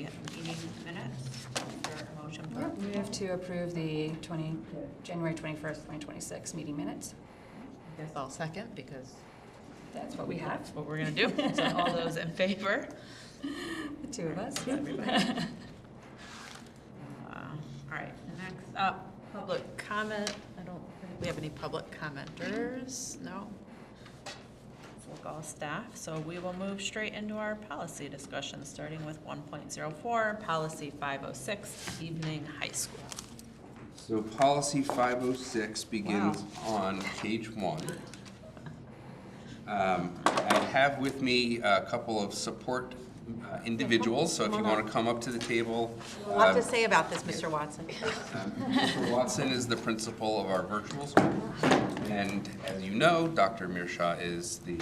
the meeting minutes. Is there a motion for approval? Move to approve the January 21st, 2026 meeting minutes. I guess I'll second because That's what we have. that's what we're gonna do. So all those in favor? The two of us. Everybody. All right, next up, public comment. I don't think we have any public commenters, no? It's like all staff, so we will move straight into our policy discussion, starting with 1.04, policy 506, evening high school. So policy 506 begins on page 1. I have with me a couple of support individuals, so if you want to come up to the table. A lot to say about this, Mr. Watson. Mr. Watson is the principal of our virtual school, and as you know, Dr. Mirsha is the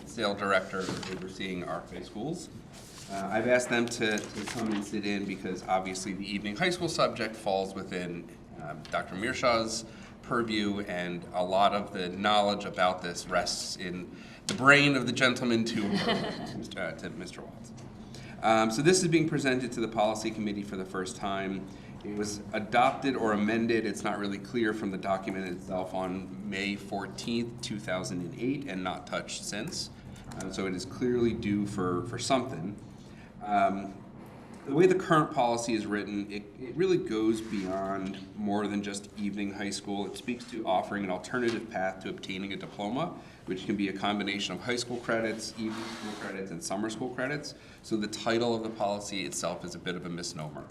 sales director overseeing our high schools. I've asked them to come and sit in because obviously the evening high school subject falls within Dr. Mirsha's purview, and a lot of the knowledge about this rests in the brain of the gentleman to Mr. Watson. So this is being presented to the policy committee for the first time. It was adopted or amended, it's not really clear from the document itself, on May 14th, 2008, and not touched since. So it is clearly due for something. The way the current policy is written, it really goes beyond more than just evening high school. It speaks to offering an alternative path to obtaining a diploma, which can be a combination of high school credits, evening school credits, and summer school credits. So the title of the policy itself is a bit of a misnomer.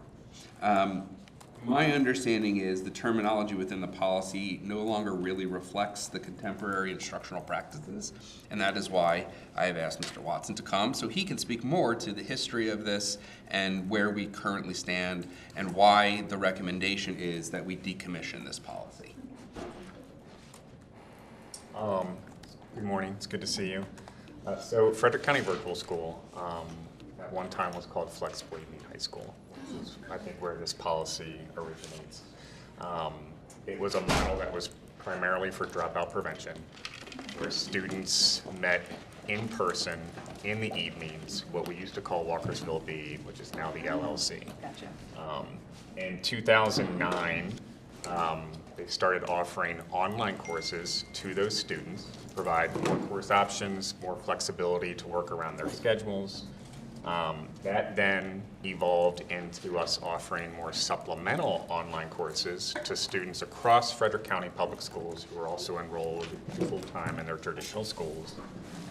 My understanding is the terminology within the policy no longer really reflects the contemporary instructional practices, and that is why I have asked Mr. Watson to come so he can speak more to the history of this and where we currently stand and why the recommendation is that we decommission this policy. Good morning, it's good to see you. So Frederick County Virtual School at one time was called Flexible Evening High School, which is I think where this policy originates. It was a model that was primarily for dropout prevention, where students met in person in the evenings, what we used to call Walkersville B, which is now the LLC. Gotcha. In 2009, they started offering online courses to those students, provide more course options, more flexibility to work around their schedules. That then evolved into us offering more supplemental online courses to students across Frederick County Public Schools who are also enrolled full-time in their traditional schools.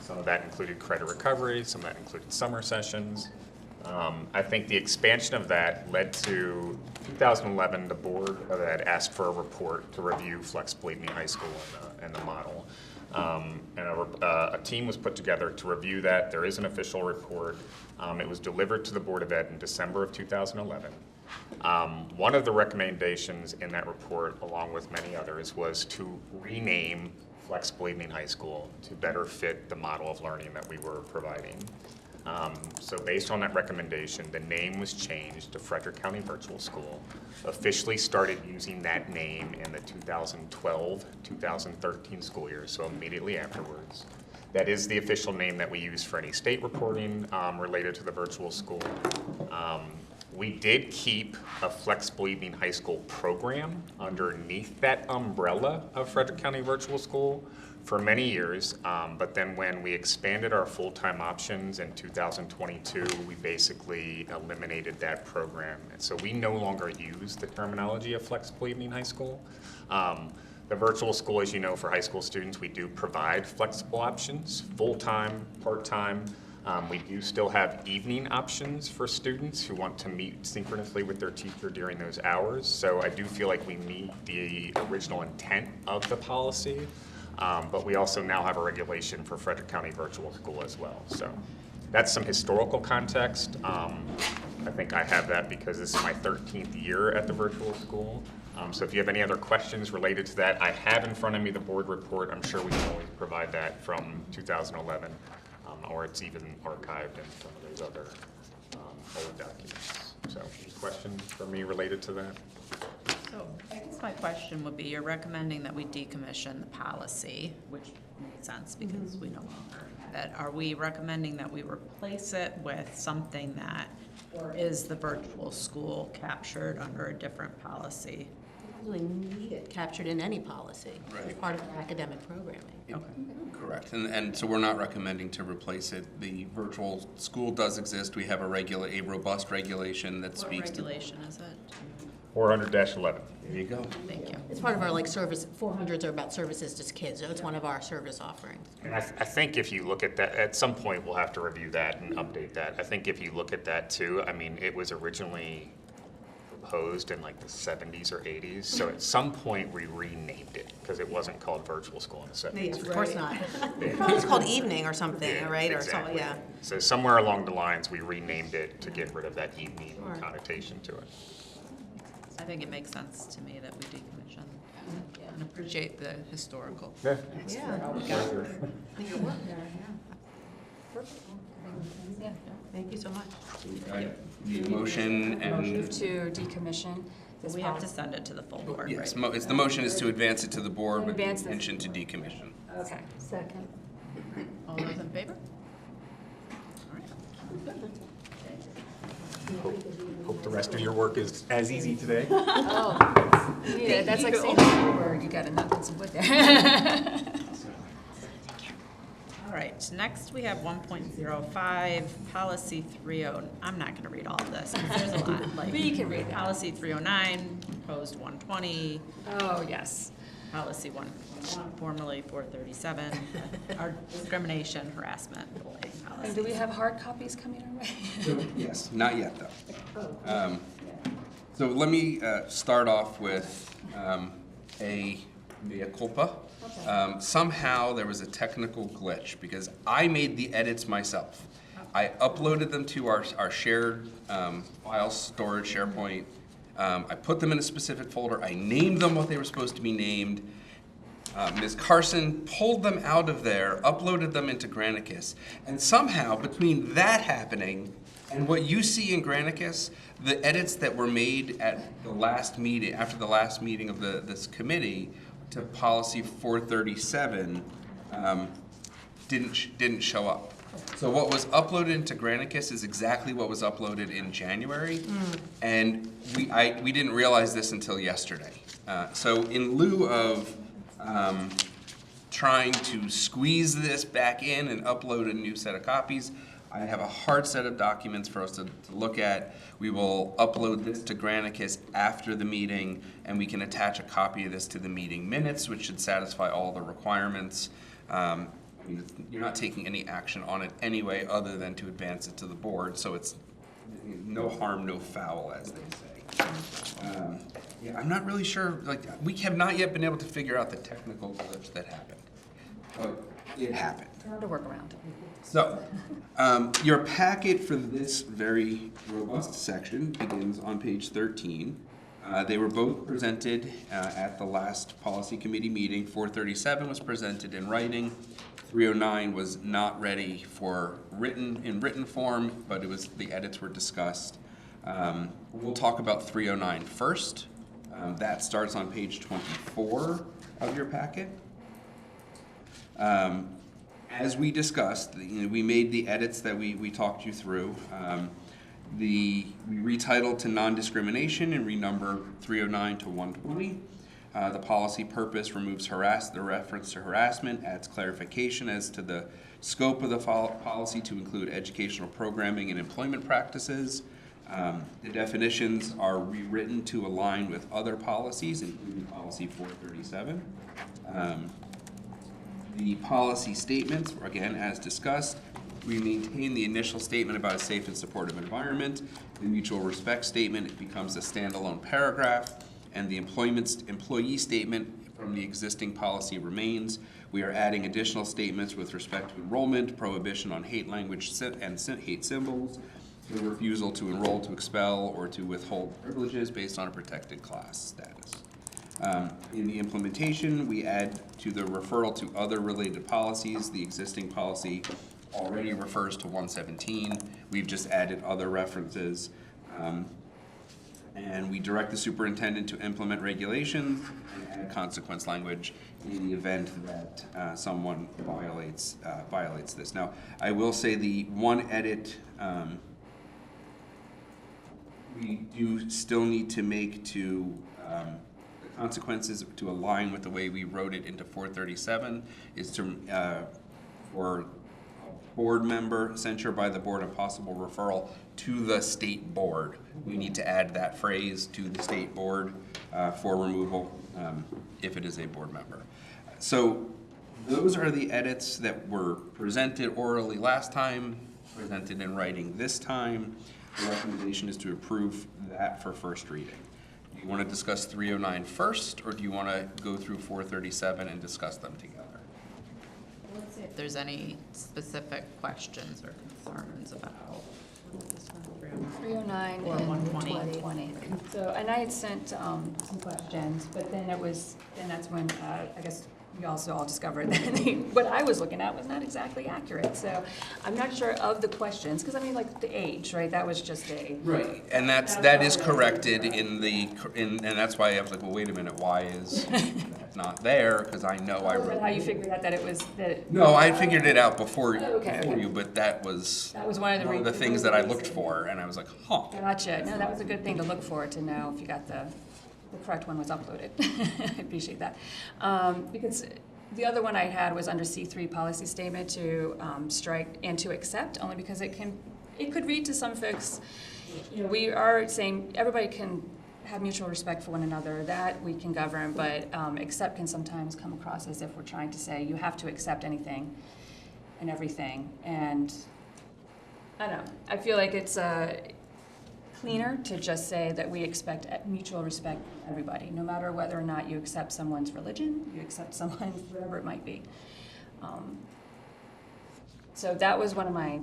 Some of that included credit recovery, some of that included summer sessions. I think the expansion of that led to 2011, the board had asked for a report to review Flexible Evening High School and the model. And a team was put together to review that. There is an official report. It was delivered to the Board of Ed in December of 2011. One of the recommendations in that report, along with many others, was to rename Flexible Evening High School to better fit the model of learning that we were providing. So based on that recommendation, the name was changed to Frederick County Virtual School, officially started using that name in the 2012-2013 school year, so immediately afterwards. That is the official name that we use for any state reporting related to the virtual school. We did keep a Flexible Evening High School program underneath that umbrella of Frederick County Virtual School for many years, but then when we expanded our full-time options in 2022, we basically eliminated that program. And so we no longer use the terminology of Flexible Evening High School. The virtual school, as you know, for high school students, we do provide flexible options, full-time, part-time. We do still have evening options for students who want to meet synchronously with their teacher during those hours. So I do feel like we meet the original intent of the policy. But we also now have a regulation for Frederick County Virtual School as well. So that's some historical context. I think I have that because this is my 13th year at the virtual school. So if you have any other questions related to that, I have in front of me the board report. I'm sure we can always provide that from 2011, or it's even archived in some of those other old documents. So any questions for me related to that? So I guess my question would be, you're recommending that we decommission the policy, which makes sense because we no longer have have it, are we recommending that we replace it with something that, or is the virtual school captured under a different policy? Really need it captured in any policy. It's Right. part of our academic programming. Correct, and so we're not recommending to replace it. The virtual school does exist. We have a robust regulation that What speaks to. regulation is it? 400-11. There you go. Thank you. It's part of our like service, 400s are about services to kids, so it's one of our service offerings. And I think if you look at that, at some point, we'll have to review that and update that. I think if you look at that too, I mean, it was originally proposed in like the 70s or 80s. So at some point, we renamed it because it wasn't called virtual school in the 70s. Of course not. It's called evening or something, Yeah, right? Or exactly. something, yeah. So somewhere along the lines, we renamed it to get rid of that evening Sure. connotation to it. I think it makes sense to me that we decommission and appreciate the historical. Yeah. Yeah. Think it worked. Yeah. Thank you so much. The motion Move and, to decommission this We have to policy. send it to the full board, yes, right? the motion is to advance it to the board with the Advance this. intention to decommission. Okay. Second. All those in favor? All right. Hope the rest of your work is as easy today. Oh, yeah, that's like saying where you gotta knock some wood there. All right, next we have 1.05, policy 30, I'm not gonna read all of this, 'cause there's a lot, like. But you can read that. Policy 309, proposed 120, Oh, yes. policy 121, formerly 437, our discrimination, harassment, bullying And do we policy. have hard copies coming our way? Yes, not yet, though. So let me start off with a mea culpa. Somehow there was a technical glitch because I made the edits myself. I uploaded them to our shared file storage SharePoint. I put them in a specific folder. I named them what they were supposed to be named. Ms. Carson pulled them out of there, uploaded them into Granicus, and somehow between that happening and what you see in Granicus, the edits that were made at the last meeting, after the last meeting of this committee to policy 437, didn't show up. So what was uploaded into Granicus is exactly what was uploaded in January, and we didn't realize this until yesterday. So in lieu of trying to squeeze this back in and upload a new set of copies, I have a hard set of documents for us to look at. We will upload this to Granicus after the meeting, and we can attach a copy of this to the meeting minutes, which should satisfy all the requirements. I mean, you're not taking any action on it anyway, other than to advance it to the board, so it's no harm, no foul, as they say. Yeah, I'm not really sure, like, we have not yet been able to figure out the technical glitch that happened. But it happened. Hard to work around. So, your packet for this very robust section begins on page 13. They were both presented at the last policy committee meeting. 437 was presented in writing. 309 was not ready for written form, but the edits were discussed. We'll talk about 309 first. That starts on page 24 of your packet. As we discussed, we made the edits that we talked you through. We retitled to non-discrimination and renumbered 309 to 120. The policy purpose removes the reference to harassment, adds clarification as to the scope of the policy to include educational programming and employment practices. The definitions are rewritten to align with other policies, including policy 437. The policy statements, again, as discussed, we maintain the initial statement about a safe and supportive environment. The mutual respect statement, it becomes a standalone paragraph, and the employee statement from the existing policy remains. We are adding additional statements with respect to enrollment, prohibition on hate language and hate symbols, the refusal to enroll, to expel, or to withhold privileges based on a protected class status. In the implementation, we add to the referral to other related policies. The existing policy already refers to 117. We've just added other references. And we direct the superintendent to implement regulations and add consequence language in the event that someone violates this. Now, I will say the one edit we do still need to make to the consequences to align with the way we wrote it into 437 is to for board member censure by the board and possible referral to the state board. We need to add that phrase to the state board for removal if it is a board member. So those are the edits that were presented orally last time, presented in writing this time. The recommendation is to approve that for first reading. Do you want to discuss 309 first, or do you want to go through 437 and discuss them together? Let's see if there's any specific questions or concerns about this one, 309 Or and 120. 120. So, and I had sent some questions, but then that's when, I guess, we also all discovered that what I was looking at was not exactly accurate. So I'm not sure of the questions, because I mean, like the age, right? That was just a. Right, and that is corrected and that's why I was like, well, wait a minute, why is that not there? Because I know I Was that wrote. how you figured out that it was, that? No, I figured it out before Okay. you, but that was That was one of the things that I looked for, and I was like, huh. Gotcha. No, that was a good thing to look for, to know if you got the correct one was uploaded. I appreciate that. Because the other one I had was under C3 policy statement to strike and to accept, only because it could read to some folks, you know, we are saying everybody can have mutual respect for one another, that we can govern, but accept can sometimes come across as if we're trying to say you have to accept anything and everything. And I don't know, I feel like it's cleaner to just say that we expect mutual respect from everybody, no matter whether or not you accept someone's religion, you accept someone's whatever it might be. So that was one of my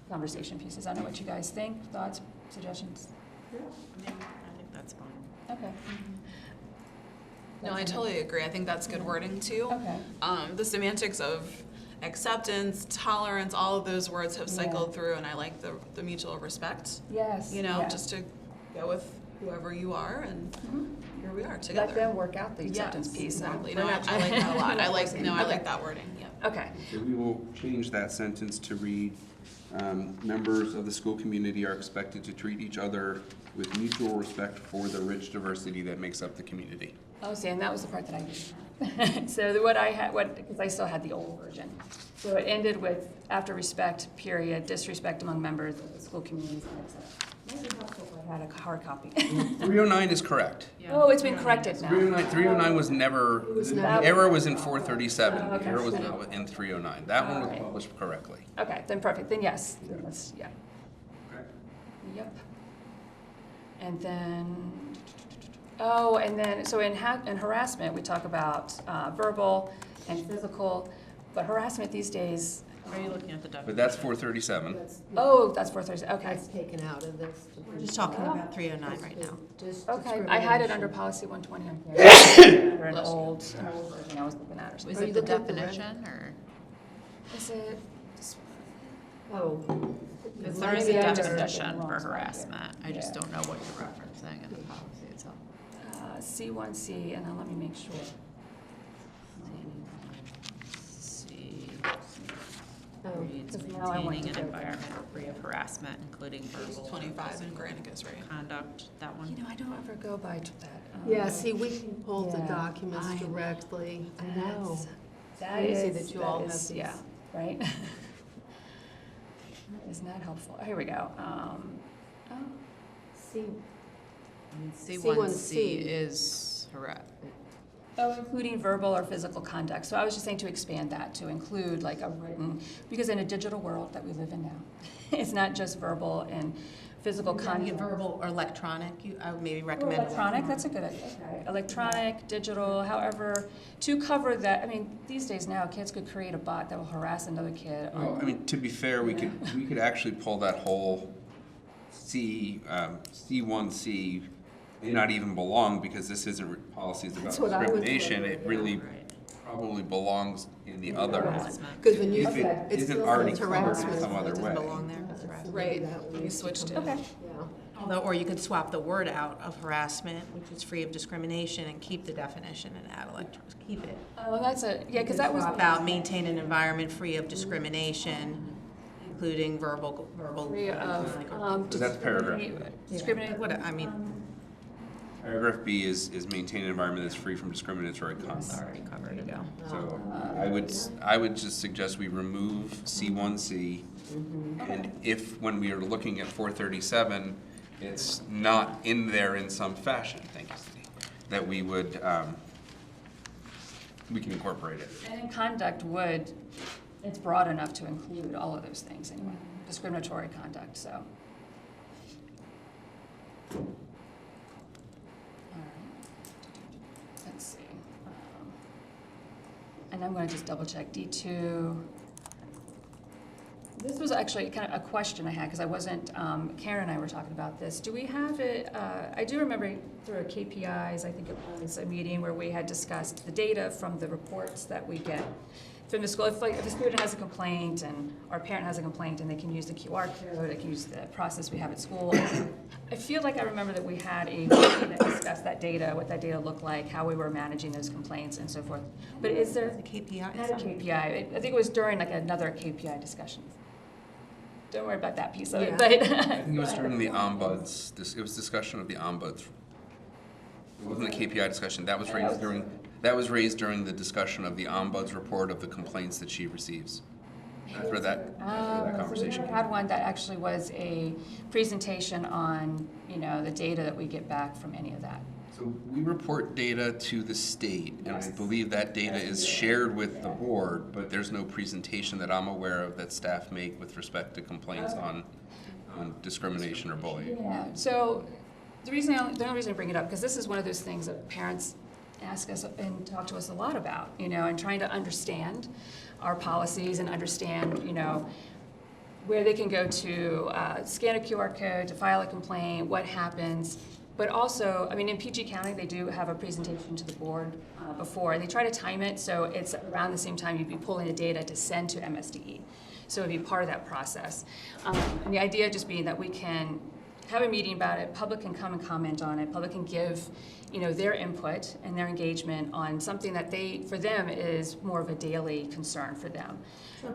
conversation pieces. I don't know what you guys think, thoughts, suggestions? Yeah, I think that's fine. Okay. No, I totally agree. I think that's good wording too. Okay. The semantics of acceptance, tolerance, all of those words have cycled Yeah. through, and I like the mutual respect. Yes. You know, yeah. just to go with whoever you are, and Mhm. here we are together. Let them work out the acceptance Yes, piece. exactly. We're No, I not like that a lot. I like Okay. that wording. Yeah. Okay. So we will change that sentence to read, members of the school community are expected to treat each other with mutual respect for the rich diversity that makes up the community. Oh, see, and that was the part that I didn't. So what I had, because I still had the old version. So it ended with, after respect, period, disrespect among members of the school community. Might be helpful if I had a hard copy. 309 is correct. Oh, it's been corrected now. 309 was never, the never- error was in 437, Oh, the okay. error was in 309. That one was Okay. published correctly. Okay, then perfect, then yes, then let's, yeah. Yep. And then, oh, and then, so in harassment, we talk about verbal and physical, but harassment these days, Are you looking at the But definition? that's 437. oh, that's 430, okay. That's taken out of this. We're just talking about 309 right now. Just Okay, I had it under discrimination. policy 120 on here. Or an old version I was looking at or Is something. Are it you the looking at the definition, or? Is it? Oh. Because there is a Maybe I just looked at the definition wrong for spot here. harassment. I just Yeah. don't know what you're referencing in the policy itself. C1C, and then let me make sure. C. Oh, Reads because now I want maintaining to an go back. environment free of harassment, including verbal. 25 in Granicus, right? Conduct, that You one. know, I don't ever go by that. Yeah, see, we can pull the Yeah. documents I know. directly. I know. That Crazy is, that you all have is, these. yeah, right? That is not helpful. Here we go. Oh, See, C1C is Oh, including verbal or physical conduct. So I was just saying to expand that, to include like a written, because in a digital world that we live in now, it's not just verbal and physical conduct. Verbal or electronic, I would maybe Or recommend. electronic, that's a good idea. Okay. Electronic, digital, however, to cover that, I mean, these days now, kids could create a bot that will harass another kid. Well, I mean, to be fair, we could actually pull that whole C1C may not even belong because this isn't policies about That's what I was discrimination. It really Right. probably belongs in the other. harassment. because when you, If it Okay. it isn't still already says covered harassment. some other Doesn't way. belong there. Maybe Right. that one We needs to switched come it. Okay. out. Yeah. Although, or you could swap the word out of harassment, which is free of discrimination, and keep the definition and add keep it. Oh, that's yeah, because that was. About maintain an environment free of discrimination, including verbal. Free of, So that's paragraph. discriminate. What, I mean, Paragraph B is maintain an environment that's free from discriminatory conduct. already covered it. So I would just suggest we remove C1C, and if, when we are looking at 437, it's not in there in some fashion, thank you, Cindy, that we would, we can incorporate it. And in conduct would, it's broad enough to include all of those things anyway, discriminatory conduct, so. All right. Let's see. And I'm going to just double check D2. This was actually kind of a question I had because I wasn't, Karen and I were talking about this. Do we have it, I do remember through KPIs, I think it was a meeting where we had discussed the data from the reports that we get from the school. If a student has a complaint and our parent has a complaint and they can use the QR code, they can use the process we have at school. I feel like I remember that we had a meeting that discussed that data, what that data looked like, how we were managing those complaints and so forth. But is there? The KPI? Not a KPI. I think it was during like another KPI discussion. Don't worry about that piece of it, but. I think it was during the ombuds, it was discussion of the ombuds. It wasn't a KPI discussion, that was raised during the discussion of the ombuds report of the complaints that she receives. That's where that conversation We came. had one that actually was a presentation on, the data that we get back from any of that. So we report data to the state, and I Yes. believe that data is shared with the board, but there's no presentation that I'm aware of that staff make with respect to complaints on discrimination or bullying. Yeah, so the only reason I bring it up, because this is one of those things that parents ask us and talk to us a lot about, and trying to understand our policies and understand, where they can go to scan a QR code, to file a complaint, what happens. But also, in PG County, they do have a presentation to the board before, and they try to time it so it's around the same time you'd be pulling the data to send to MSDE. So it'd be part of that process. And the idea just being that we can have a meeting about it, public can come and comment on it, public can give, their input and their engagement on something that for them is more of a daily concern for them.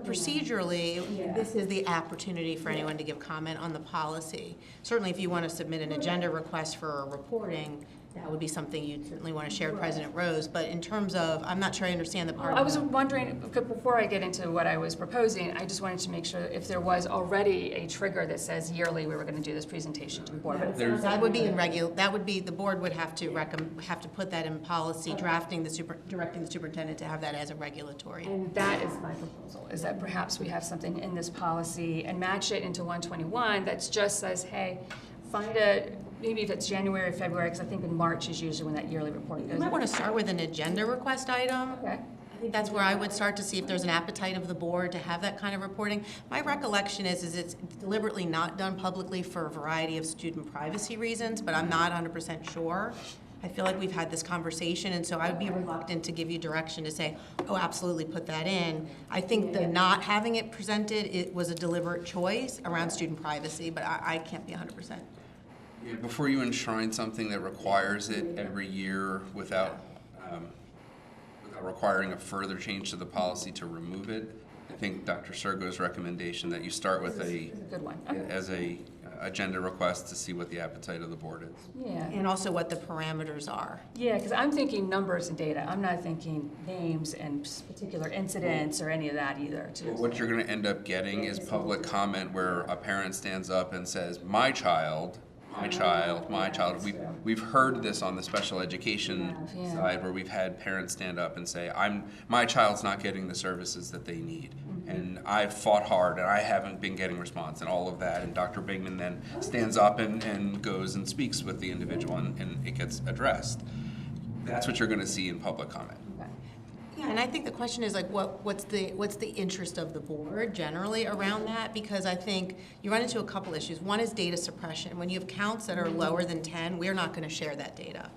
Procedurally, this is the opportunity for anyone to give comment on the policy. Certainly, if you want to submit an agenda request for reporting, that would be something you'd certainly want to share with President Rose. But in terms of, I'm not sure I understand the part. I was wondering, before I get into what I was proposing, I just wanted to make sure if there was already a trigger that says yearly we were going to do this presentation to the board. But That would be the board would have to put that in policy, directing the superintendent to have that as a regulatory. And that is my proposal, is that perhaps we have something in this policy and match it into 121 that just says, hey, maybe if it's January or February, because I think in March is usually when that yearly report goes. You might want to start with an agenda request item. Okay. I think that's where I would start to see if there's an appetite of the board to have that kind of reporting. My recollection is it's deliberately not done publicly for a variety of student privacy reasons, but I'm not 100% sure. I feel like we've had this conversation, and so I would be reluctant to give you direction to say, oh, absolutely put that in. I think the not having it presented, it was a deliberate choice around student privacy, but I can't be 100%. Yeah, before you enshrine something that requires it every year without requiring a further change to the policy to remove it, I think Dr. Sergo's recommendation that you start with Good one. Okay. as a agenda request to see what the appetite of the board is. Yeah. And also what the parameters are. Yeah, because I'm thinking numbers and data. I'm not thinking names and particular incidents or any of that either. What you're going to end up getting is public comment where a parent stands up and says, my child. We've heard this on the special education Yeah. side where we've had parents stand up and say, my child's not getting the services that they need. And I've fought hard and I haven't been getting response and all of that. And Dr. Bigman then stands up and goes and speaks with the individual and it gets addressed. That's what you're going to see in public comment. Okay. Yeah, and I think the question is like, what's the interest of the board generally around that? Because I think you run into a couple issues. One is data suppression. When you have counts that are lower than 10, we're not going to share that data.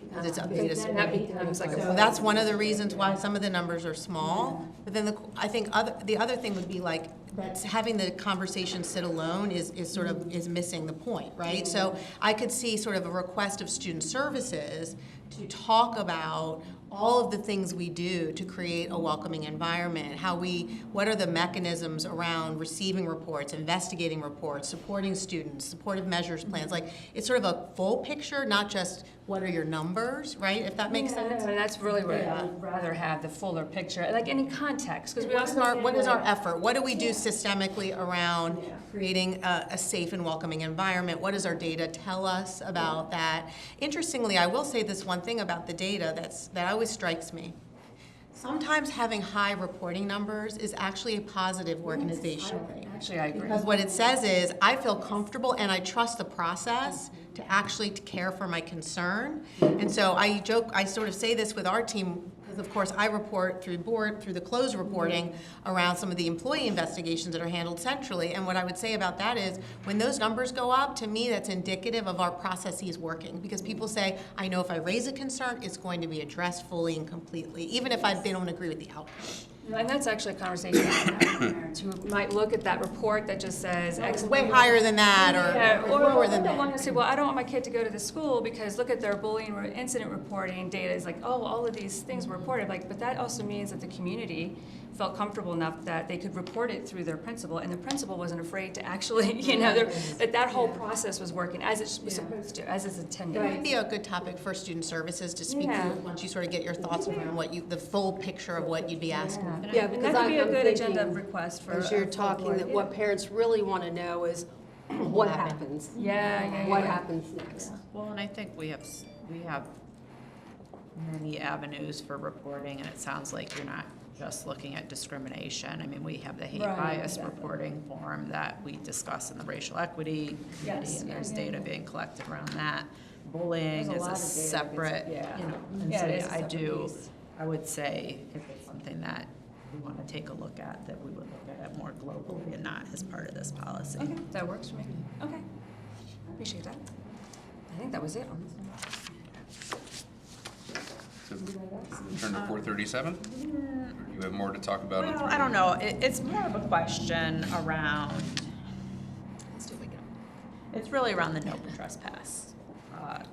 Because it's a data Then that suppression. becomes like So that's one of the reasons why some of the numbers are small. But then I think the other thing would be like, that's having the conversation sit alone is sort of, is missing the point, right? So I could see sort of a request of student services to talk about all of the things we do to create a welcoming environment, what are the mechanisms around receiving reports, investigating reports, supporting students, supportive measures plans. Like, it's sort of a full picture, not just what are your numbers, right? If that makes sense. And that's really what I'd rather have, the fuller picture, like any context, because we also. What is our effort? What do we do systemically around creating a safe and welcoming environment? What does our data tell us about that? Interestingly, I will say this one thing about the data that always strikes me. Sometimes having high reporting numbers is actually a positive organizationally. Actually, I agree. Because what it says is, I feel comfortable and I trust the process to actually care for my concern. And so I sort of say this with our team, because of course I report through the closed reporting around some of the employee investigations that are handled centrally. And what I would say about that is, when those numbers go up, to me that's indicative of our processes working. Because people say, I know if I raise a concern, it's going to be addressed fully and completely, even if they don't agree with the outcome. And that's actually a conversation I have with parents who might look at that report that just says X. Way higher than that, or lower than They that. want to say, well, I don't want my kid to go to the school because look at their bullying incident reporting data. It's like, oh, all of these things were reported. Like, but that also means that the community felt comfortable enough that they could report it through their principal, and the principal wasn't afraid to actually, that whole process was working as it was supposed to, as it's intended. It might be a good topic for student services to speak Yeah. to, once you sort of get your thoughts around the full picture of what you'd be asking. Yeah, And because that could be a I'm good thinking, agenda request for. as you're a full talking, board. that what parents really want to know is what happens. Yeah. What happens next? Well, and I think we have many avenues for reporting, and it sounds like you're not just looking at discrimination. I mean, we have the hate Right, bias exactly. reporting form that we discuss in the racial equity committee, Yes, and yeah, there's yeah. data being collected around that. Bullying There's a is lot a of data that's- separate, yeah. and Yeah, so it is a I separate do, piece. I would say if it's something that we want to take a look at, that we would look at it more globally and not as part of this policy. Okay, that works for me. Okay, I appreciate that. I think that was it on this one. So, turn to 437? Or do you have more to talk about? on Well, I don't know, it's more of a question around, it's really around the no trespass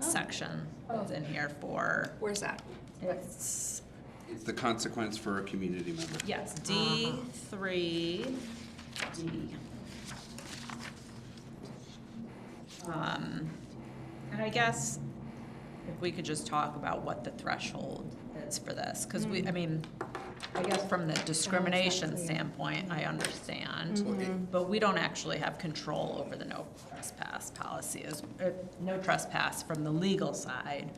section that's in here for, Where's that? it's, It's the consequence for a community member. yes, D3, D. And I guess if we could just talk about what the threshold is for this, because I mean, I guess from the discrimination standpoint, I understand, but we don't actually have control over the no trespass policy, no trespass from the legal side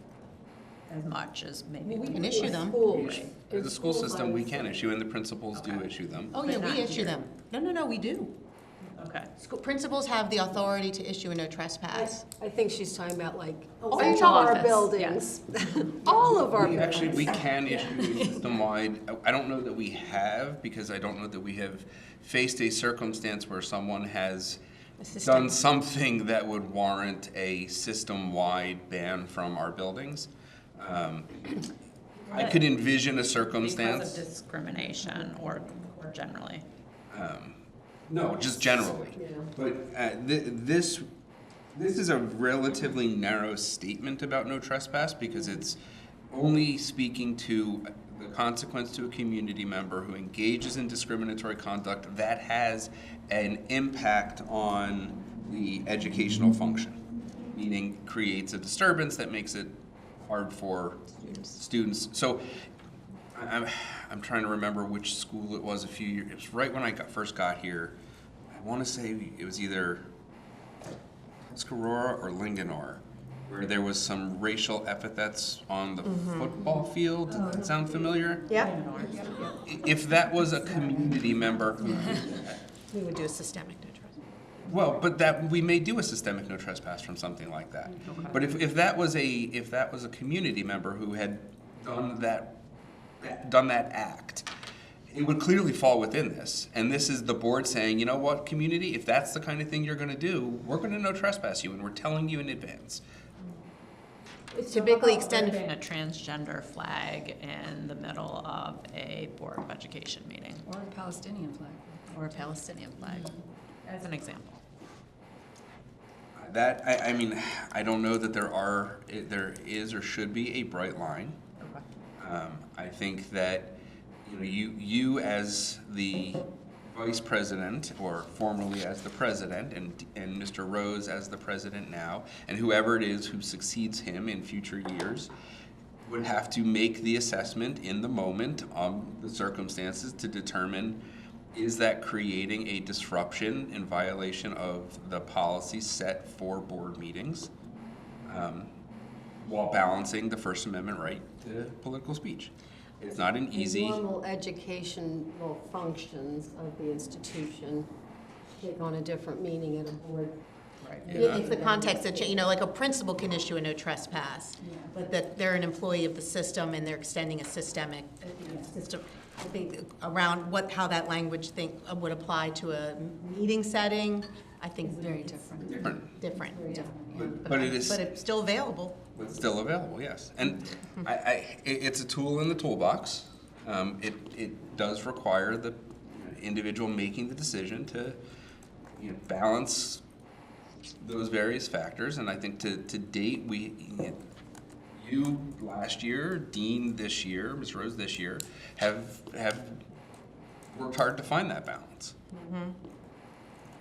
as much as maybe. We can issue them. Through the school system, we can issue, and the principals do issue them. Oh, yeah, But not we issue here. them. No, we do. Okay. School principals have the authority to issue a no trespass. I think she's talking about like Oh, all central of our office, buildings. All of our We actually, we buildings. can issue system-wide. I don't know that we have, because I don't know that we have faced a circumstance where someone has done something that would warrant a system-wide ban from our buildings. I could envision a circumstance. Because of discrimination or generally. No, just generally. Yeah. But this is a relatively narrow statement about no trespass, because it's only speaking to the consequence to a community member who engages in discriminatory conduct that has an impact on the educational function, meaning creates a disturbance that makes it hard for students. So I'm trying to remember which school it was a few years. It was right when I first got here. I want to say it was either Tuscarora or Linganore, where there was some racial epithets on the football field. Does that sound familiar? Yeah. If that was a community member who, We would do a systemic no trespass. well, but that we may do a systemic no trespass from something like that. But if that was a community member who had done that act, it would clearly fall within this. And this is the board saying, you know what, community, if that's the kind of thing you're going to do, we're going to no trespass you, and we're telling you in advance. It's typically extended. A transgender flag in the middle of a Board of Education meeting. Or the Palestinian flag. Or a Palestinian flag, as an example. That, I mean, I don't know that there is or should be a bright line. I think that, you know, you as the vice president, or formerly as the president, and Mr. Rose as the president now, and whoever it is who succeeds him in future years, would have to make the assessment in the moment on the circumstances to determine, is that creating a disruption in violation of the policy set for board meetings, while balancing the First Amendment right to political speech. It's not an easy. Normal educational functions of the institution take on a different meaning at a board. Right. It's the context that, you know, like a principal can issue a no trespass, but that they're an employee of the system and they're extending a systemic system. I think around how that language would apply to a meeting setting, I think It's very different. different. Very different, yeah. But it is. But it's still available. It's still available, yes. And it's a tool in the toolbox. It does require the individual making the decision to, you know, balance those various factors. And I think to date, you last year, Dean this year, Ms. Rose this year, have worked hard to find that balance.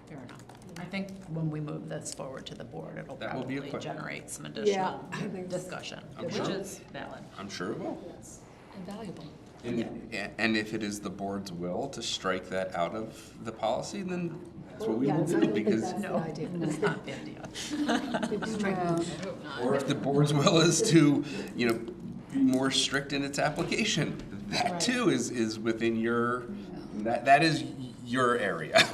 Fair enough. I think when we move this forward to the board, it'll That will be a probably quick- generate some Yeah, additional I think so. discussion, I'm which sure. is valid. I'm sure it will. Invaluable. And if it is the board's will to strike that out of the policy, then that's what we Yeah, will I do, don't think because, that's the idea. It's not the idea. or if the board's will is to, you know, be more strict in its application, that too is within your, that is your area.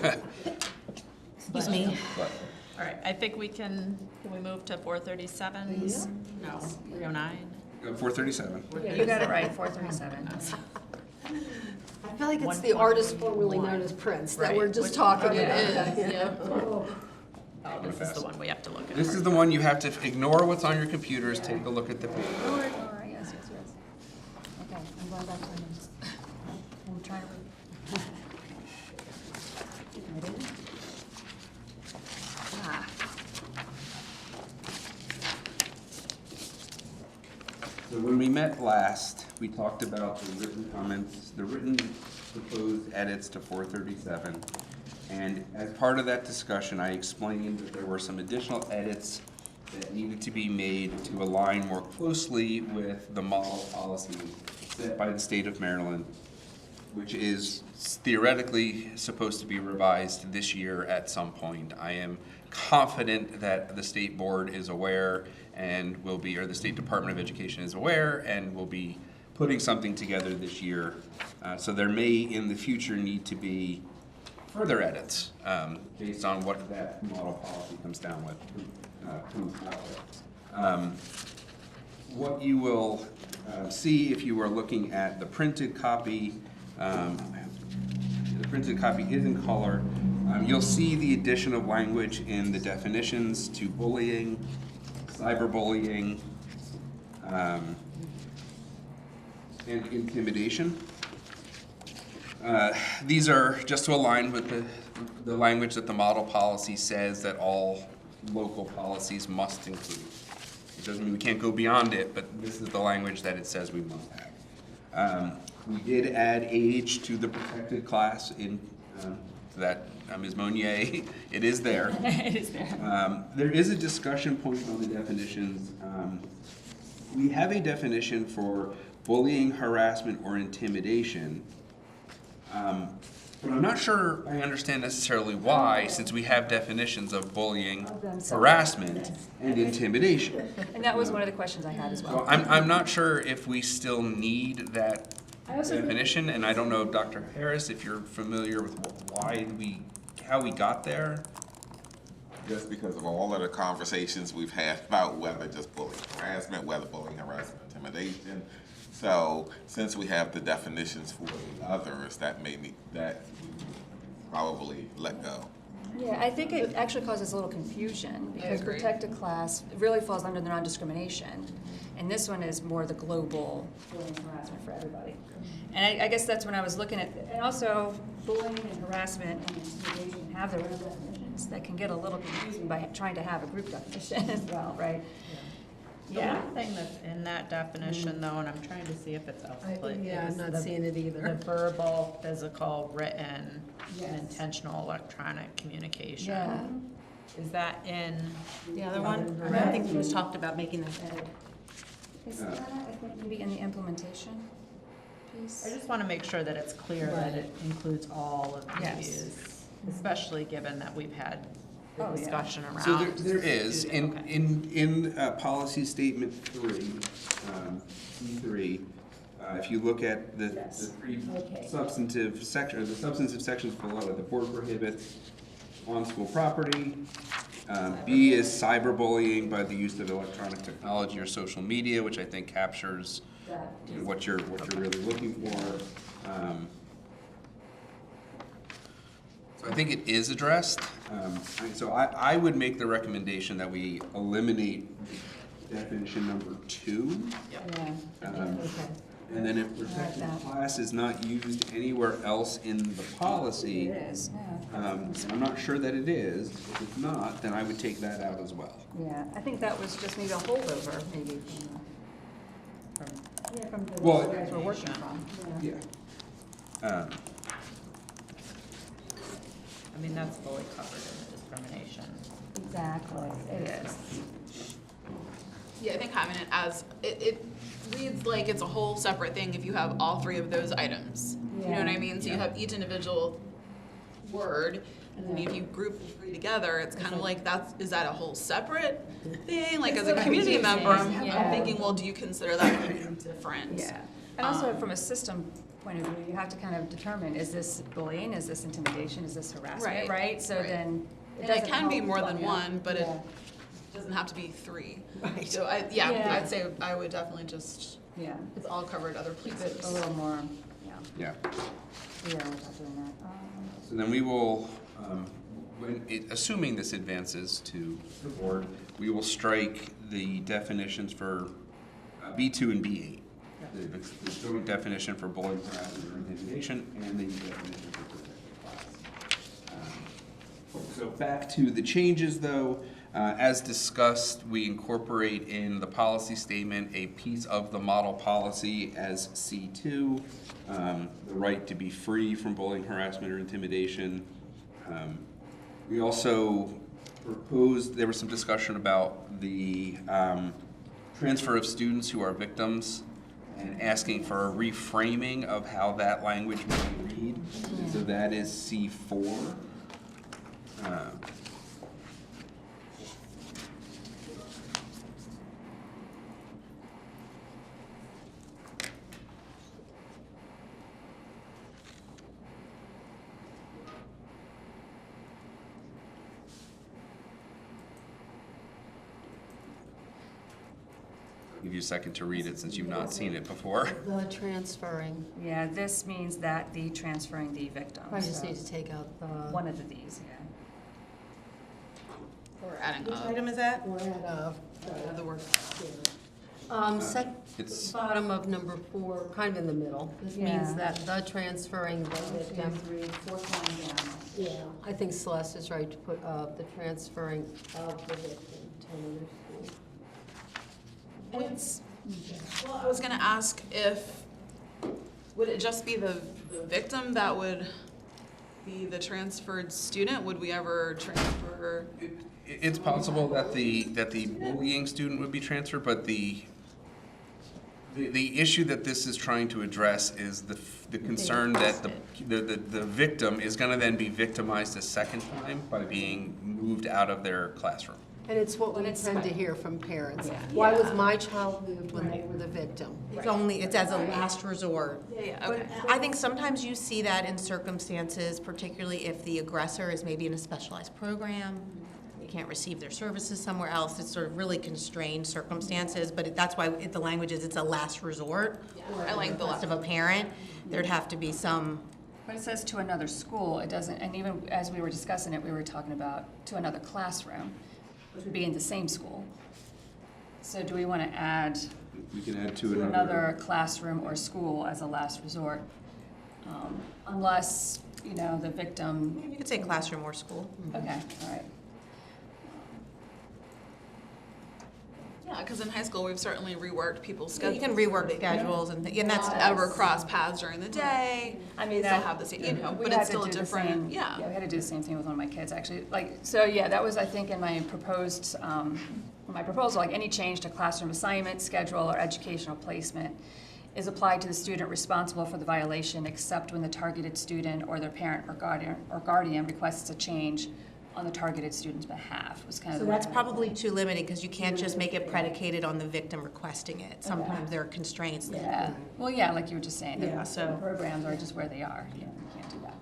Excuse me. But All right, I think can we move to 437s? No, 309? 437. Yeah, you got it right, 437. I feel like it's the artist formerly known as Prince, that we're Right, just which- talking it about. is, Yeah. Oh, this is the one we have to look at. This is the one you have to ignore what's on your computers, take a look at the page. All right, yes. Okay, I'm going back to my notes. I'm trying to read. Ready? Ah. So when we met last, we talked about the written comments, the written proposed edits to 437. And as part of that discussion, I explained that there were some additional edits that needed to be made to align more closely with the model policy set by the state of Maryland, which is theoretically supposed to be revised this year at some point. I am confident that the state board is aware and will be, or the State Department of Education is aware and will be putting something together this year. So there may in the future need to be further edits based on what that model policy comes down with. What you will see if you are looking at the printed copy, the printed copy is in color. You'll see the addition of language in the definitions to bullying, cyberbullying, and intimidation. These are just to align with the language that the model policy says that all local policies must include. It doesn't mean we can't go beyond it, but this is the language that it says we must have. We did add age to the protected class in that Ms. Monnier, it is there. It is there. There is a discussion point on the definitions. We have a definition for bullying, harassment, or intimidation. But I'm not sure I understand necessarily why, since we have definitions of bullying, harassment, and intimidation. And that was one of the questions I had as So well. I'm not sure if we still need that I also think- definition, and I don't know, Dr. Harris, if you're familiar with how we got there? Just because of all of the conversations we've had about whether just bullying, harassment, whether bullying, harassment, intimidation. So since we have the definitions for the others, that probably let go. Yeah, I think it actually causes a little confusion because protected class really falls under the non-discrimination. And this one is more the global bullying and harassment for everybody. And I guess that's when I was looking at, and also bullying and harassment and intimidation have their own definitions that can get a little confusing by trying to have a group definition as well, right? The one thing that's in that definition though, and I'm trying to see if it's outsplit. Yeah, is I'm not the- seeing it The either. verbal, physical, written, Yes. and intentional electronic communication. Yeah. Is that in? The other one, I think it was talked about making that. Is that, I think, maybe in the implementation piece? I just want to make sure that it's clear that it includes all of Yes. these, especially given that we've had the Oh, yeah. discussion around. So there is, student- okay. in policy statement 3, C3, if you look at the Yes. three Okay. substantive section, or the substantive sections below it, the board prohibits on school property. B is cyberbullying by the use of electronic technology or social media, which I think captures you know, what you're really looking for. So I think it is addressed. So I would make the recommendation that we eliminate definition number 2. Yeah. Um, Okay. And then if protected class is not used anywhere else in the policy, It is, yeah. I'm not sure that it is. If not, then I would take that out as well. Yeah, I think that was just maybe a holdover, maybe from the Well, you guys were working from. Yeah. I mean, that's fully covered in the discrimination. Exactly, it is. Yeah, I think having it as, it reads like it's a whole separate thing if you have all 3 of those items. You know what I Yeah. mean? So you have each individual word, and then if you group the 3 together, it's kind of like is that a whole separate thing? Like as a community member, I'm Yeah. thinking, well, do you consider that different? Yeah, and also from a system point of view, you have to kind of determine, is this bullying, is this intimidation, is this harassment, Right, right? So right. then. And it doesn't can be help more plug than in. one, but it Yeah. doesn't have to be 3. Right. So Yeah. I'd say I would definitely just, Yeah, it's all covered other keep it places. a little more, yeah, Yeah. we're not doing that. So then we will, assuming this advances to the board, we will strike the definitions for B2 and B8. The joint definition for bullying, harassment, or intimidation, and the definition for protected class. So back to the changes, though. As discussed, we incorporate in the policy statement a piece of the model policy as C2, the right to be free from bullying, harassment, or intimidation. We also proposed, there was some discussion about the transfer of students who are victims and asking for a reframing of how that language may read. So that is C4. I'll give you a second to read it since you've not seen it before. The transferring, Yeah, this means that the transferring the victim. I just so need to take out the, one of these, yeah. Or adding Which up. item is that? or Add the word. It's- bottom of number 4, kind of in the middle. This Yeah. means that the transferring the victim. 3, 4th line down. Yeah, I think Celeste is right to put the transferring of the victim to another school. And well, I was gonna ask if, would it just be the victim that would be the transferred student? Would we ever transfer? It's possible that the bullying student would be transferred, but the issue that this is trying to address is the concern that the victim is gonna then be victimized a second time by being moved out of their classroom. And it's what we it's- tend to hear from parents. Yeah. Why was my child moved when they were the victim? It's as a last resort. Yeah, okay. I think sometimes you see that in circumstances, particularly if the aggressor is maybe in a specialized program, they can't receive their services somewhere else, it's sort of really constrained circumstances, but that's why the language is, it's a last resort. I like the Last of a parent, there'd have to be some, But it says to another school, it doesn't, and even as we were discussing it, we were talking about to another classroom, which would be in the same school. So do we want to add We can add to another classroom or school as a last resort? Unless you know, the victim. You could say classroom or school. Okay, all right. Yeah, because in high school, we've certainly reworked people's You schedules. can rework schedules and that's, Ever cross paths during the day. I mean, they still that- have the same, you know, We but had it's to still a do the different, same- yeah. we had to do the same thing with one of my kids, actually. Like, so, yeah, that was, I think, in my proposed, my proposal, like, any change to classroom assignment, schedule, or educational placement is applied to the student responsible for the violation, except when the targeted student or their parent or guardian requests a change on the targeted student's behalf, was kind of so the that's way I- probably too limiting because you can't just make it predicated on the victim requesting it. Sometimes there are constraints. that- Yeah, well, yeah, like you were just saying, the Yeah, so- programs are just where they are, you can't do that.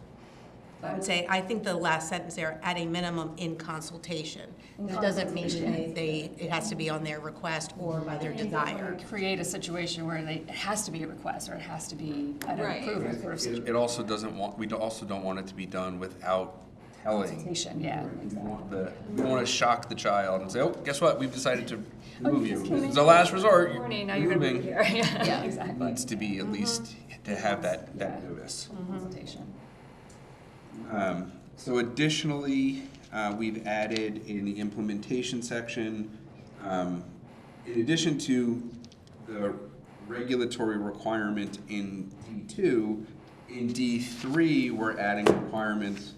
I would say, I think the last sentence there, at a minimum in consultation. That doesn't mean it has to be on their request or by their desire. Create a situation where it has to be a request, or it has to be an Right. approval sort of situation. It also doesn't want, we also don't want it to be done without telling. Yeah, We don't want to shock the child and say, oh, guess what, we've decided to remove you. This is the last resort, you're Morning, now you're gonna be moving. here, yeah, It exactly. needs to be at least to have that notice. Consultation. So additionally, we've added in the implementation section, in addition to the regulatory requirement in D2, in D3, we're adding requirements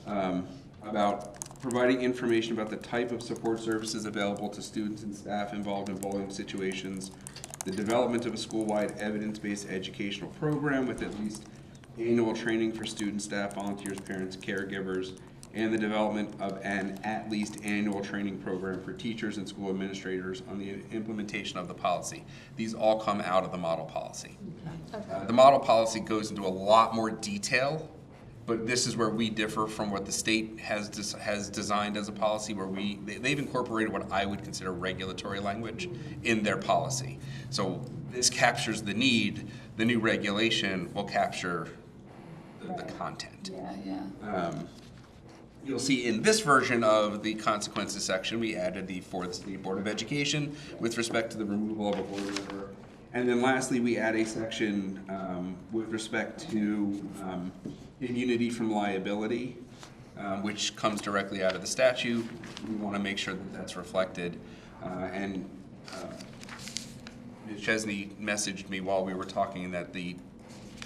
about providing information about the type of support services available to students and staff involved in bullying situations, the development of a school-wide evidence-based educational program with at least annual training for students, staff, volunteers, parents, caregivers, and the development of an at-least annual training program for teachers and school administrators on the implementation of the policy. These all come out of the model policy. The model policy goes into a lot more detail, but this is where we differ from what the state has designed as a policy, where they've incorporated what I would consider regulatory language in their policy. So this captures the need. The new regulation will capture the content. Yeah. You'll see in this version of the consequences section, we added for the State Board of Education with respect to the removal of a board member. And then lastly, we add a section with respect to immunity from liability, which comes directly out of the statute. We want to make sure that that's reflected. And Ms. Chesney messaged me while we were talking that the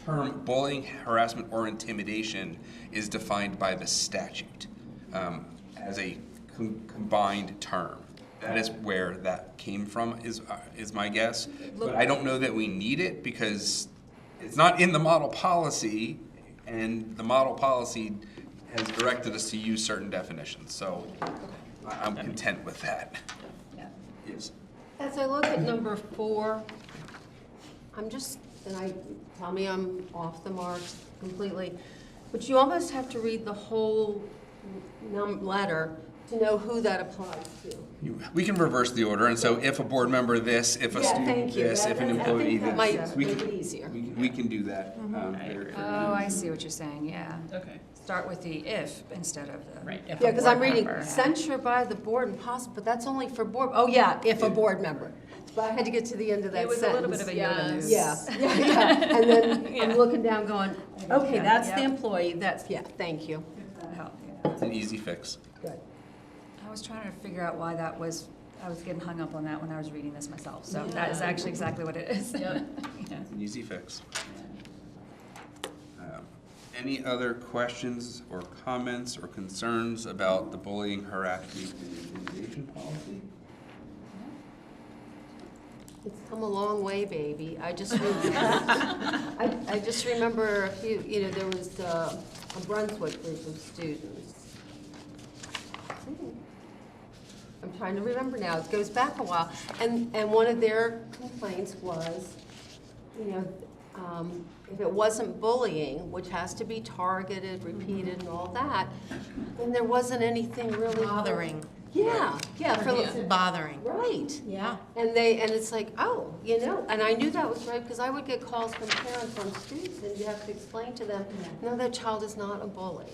term bullying, harassment, or intimidation is defined by the statute as a combined term. That is where that came from, is my guess. But I don't know that we need it because it's not in the model policy, and the model policy has directed us to use certain definitions. So I'm content with that. Yeah. Yes. As I look at number 4, tell me I'm off the mark completely, but you almost have to read the whole letter to know who that applies to. We can reverse the order, and so if a board member this, if a Yeah, student thank you. this, if an employee I think that this. might we make can- it easier. We can do that. Very Oh, I see what you're saying, yeah. Okay. Start with the if instead of the. Right. Yeah, because I'm reading member. censure by the board and possible, but that's only for board, oh yeah, if a board member. But I had to get to the end of that It was a sentence. little bit of a Yoda news. Yeah, yeah, and then I'm looking down going, okay, Yeah, that's the yep. employee, thank you. That helped, yeah. It's an easy fix. Good. I was trying to figure out why that was, I was getting hung up on that when I was reading this myself, so that is actually exactly what it is. Yeah. It's an easy fix. Any other questions or comments or concerns about the bullying, harassment, and intimidation policy? It's come a long way, baby. I just remember a few, there was a Brunswick group of students. I'm trying to remember now, it goes back a while. And one of their complaints was, if it wasn't bullying, which has to be targeted, repeated, and all that, then there wasn't anything really. Bothering. Yeah. Bothering. Right. Yeah. And it's like, oh, and I knew that was right because I would get calls from parents on students and you have to explain to them, no, that child is not a bully.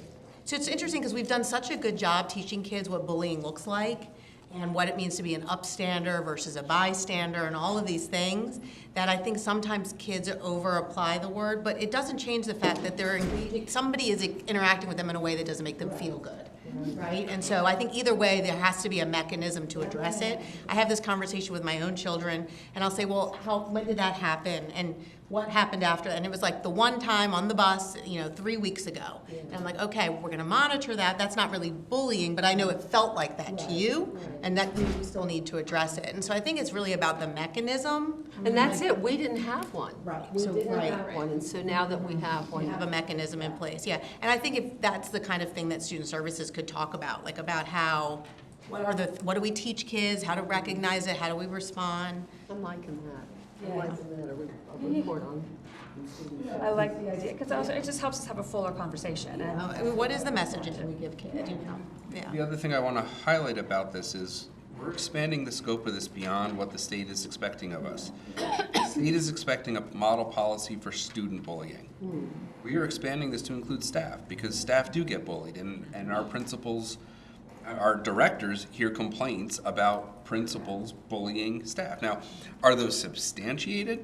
So it's interesting because we've done such a good job teaching kids what bullying looks like. and what it means to be an upstander versus a bystander and all of these things that I think sometimes kids over apply the word, but it doesn't change the fact that they're engaging, somebody is interacting with them in a way that doesn't make them feel good. Right? And so I think either way, there has to be a mechanism to address it. I have this conversation with my own children, and I'll say, well, when did that happen? And what happened after that? And it was like the one time on the bus, 3 weeks ago. And I'm like, okay, we're gonna monitor that. That's not really bullying, but I know it felt like that to you, and that we still need to address it. And so I think it's really about the mechanism. And that's it, we didn't have one. Right. We So- didn't right. have one, and so now that we have We one. have a mechanism in place, yeah. And I think if that's the kind of thing that student services could talk about, like about how, what do we teach kids, how to recognize it, how do we respond? I'm liking that. I'm Yeah. liking that, a report on. I like the idea, because also it just helps us have a fuller conversation. And I mean, what is the message that we give kids, The Yeah. other thing I want to highlight about this is we're expanding the scope of this beyond what the state is expecting of us. The state is expecting a model policy for student bullying. We are expanding this to include staff because staff do get bullied, and our principals, our directors hear complaints about principals bullying staff. Now, are those substantiated?